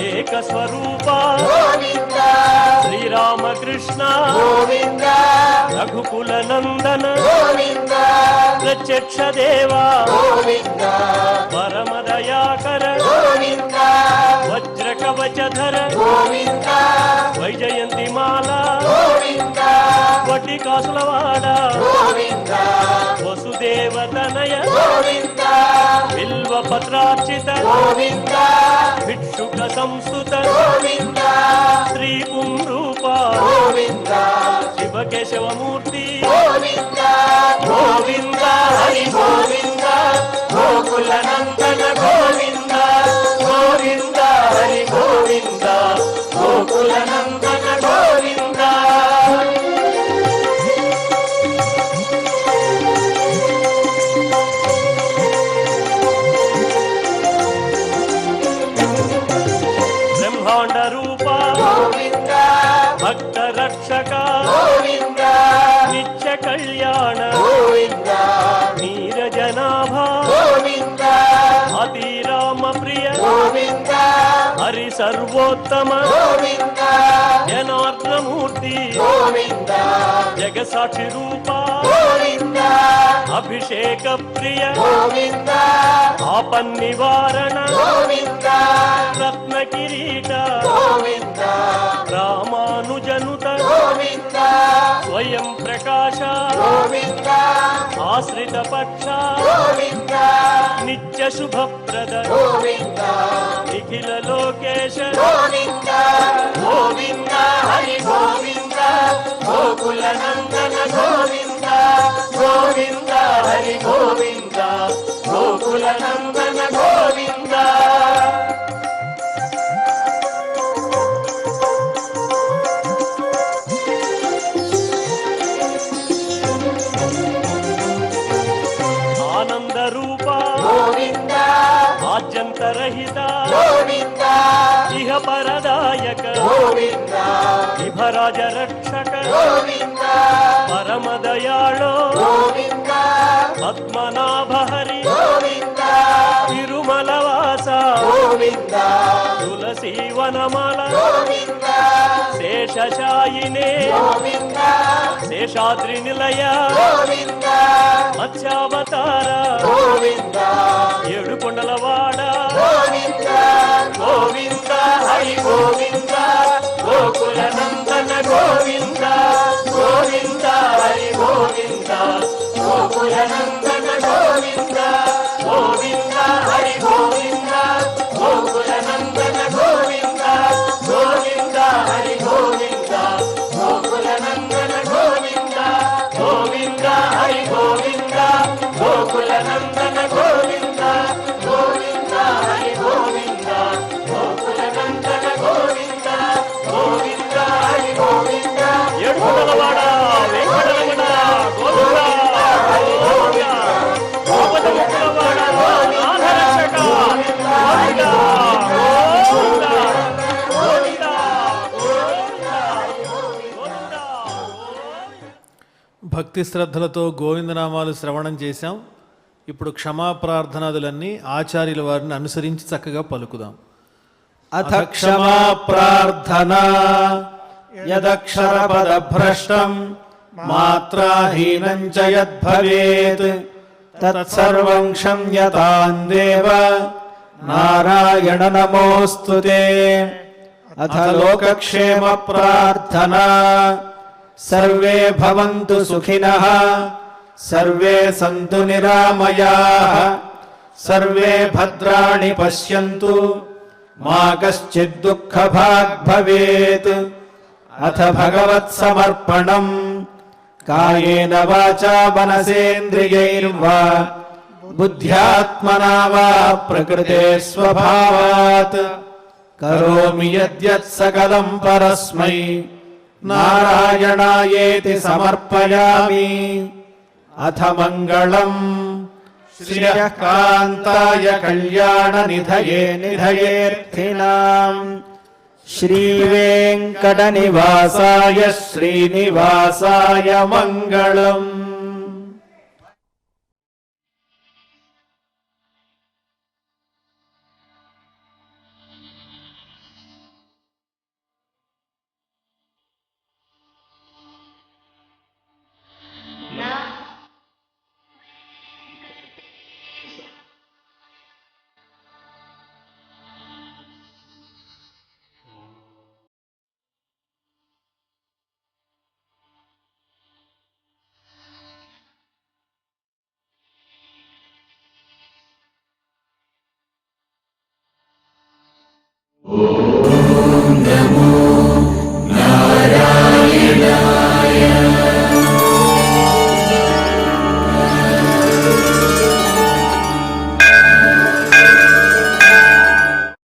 ఏక స్వరూప గోవింద శ్రీరామకృష్ణ గోవింద రఘుకుల నందన గోవింద ప్రత్యక్ష దేవా గోవింద పరమదయాకర గోవింద వజ్ర కవచధర గోవింద వైజయంతి మాల గోవింద వడ్డీ కాసులవాడ గోవింద వసుదేవతనయ గోవింద బిల్వ పత్రార్చిత గోవింద భిక్షుక సంస్థుత గోవింద శ్రీ పుంరూప గోవింద శివకేశవమూర్తి గోవింద గోవింద హరి గోవింద గోకుల నందన గోవింద గోవింద హరి గోవింద గోకుల నందన గోవింద బ్రహ్మాండ రూప గోవింద భక్త రక్షక గోవింద నిత్య కళ్యాణ గోవింద నీరజనాభ గోవింద అతిరామ ప్రియ గోవింద హరి సర్వోత్తమ గోవింద జనార్దనమూర్తి గోవింద జగసాక్షి రూప గోవింద అభిషేక ప్రియ గోవింద ఆపన్నివారణ గోవింద రత్న కిరీట గోవింద రామానుజనుత గోవింద స్వయం ప్రకాశ గోవింద ఆశ్రిత పక్ష గోవింద నిత్య శుభప్రద గోవింద నిఖిల లోకేశ గోవింద గోవింద హరి గోవింద గోకుల నందన గోవింద గోవింద హరి గోవింద గోకుల నందన గోవింద ఆనంద రూప గోవింద ఆద్యంతరహిత గోవింద ఇహ పరదాయక గోవింద విభరాజ రక్షక గోవింద పరమదయాళో గోవింద పద్మనాభ హరి గోవింద తిరుమలవాస గోవింద తులసి వనమాల గోవింద శేషశాయినే గోవింద శేషాద్రి నిలయ గోవింద మత్స్యావతార గోవింద ఏడు కొండలవాడ గోవింద గోవింద హరి గోవింద గోకుల నందన గోవింద గోవింద హరి గోవింద గోకుల నందన గోవింద గోవింద హరి గోవింద గోకుల నందన గోవింద గోవింద హరి గోవింద గోకుల నందన గోవింద గోవింద హరి గోవింద గోకుల నందన గోవింద గోవింద హరి గోవింద గోకుల భక్తి శ్రద్ధలతో గోవిందనామాలు శ్రవణం చేశాం. ఇప్పుడు క్షమాప్రార్థనాదులన్నీ ఆచార్యుల వారిని అనుసరించి చక్కగా పలుకుదాం. అథ క్షమా ప్రార్థనా యదక్షరపదభ్రష్టం మాత్రాహీనం చ యద్భవేత్ తత్సర్వం క్షమ్యతాం దేవ నారాయణ నమోస్తుతే. అథ లోకక్షేమ ప్రార్థనా సర్వే భవంతు సుఖినః సర్వే సంతు నిరామయాః సర్వే భద్రాణి పశ్యంతు మా కశ్చిద్ దుఃఖభాగ్ భవేత్. అథ భగవత్ సమర్పణం కాయేన వాచా మనసేంద్రియైర్వా బుద్ధ్యాత్మనా వా ప్రకృతే స్వభావాత్ కరోమి యద్యత్ సకలం పరస్మై నారాయణాయేతి సమర్పయామి. అథ మంగళం శ్రియకాంతాయ కళ్యాణ నిధయే నిధయేర్థినాం శ్రీవేంకట నివాసాయ శ్రీనివాసాయ మంగళం.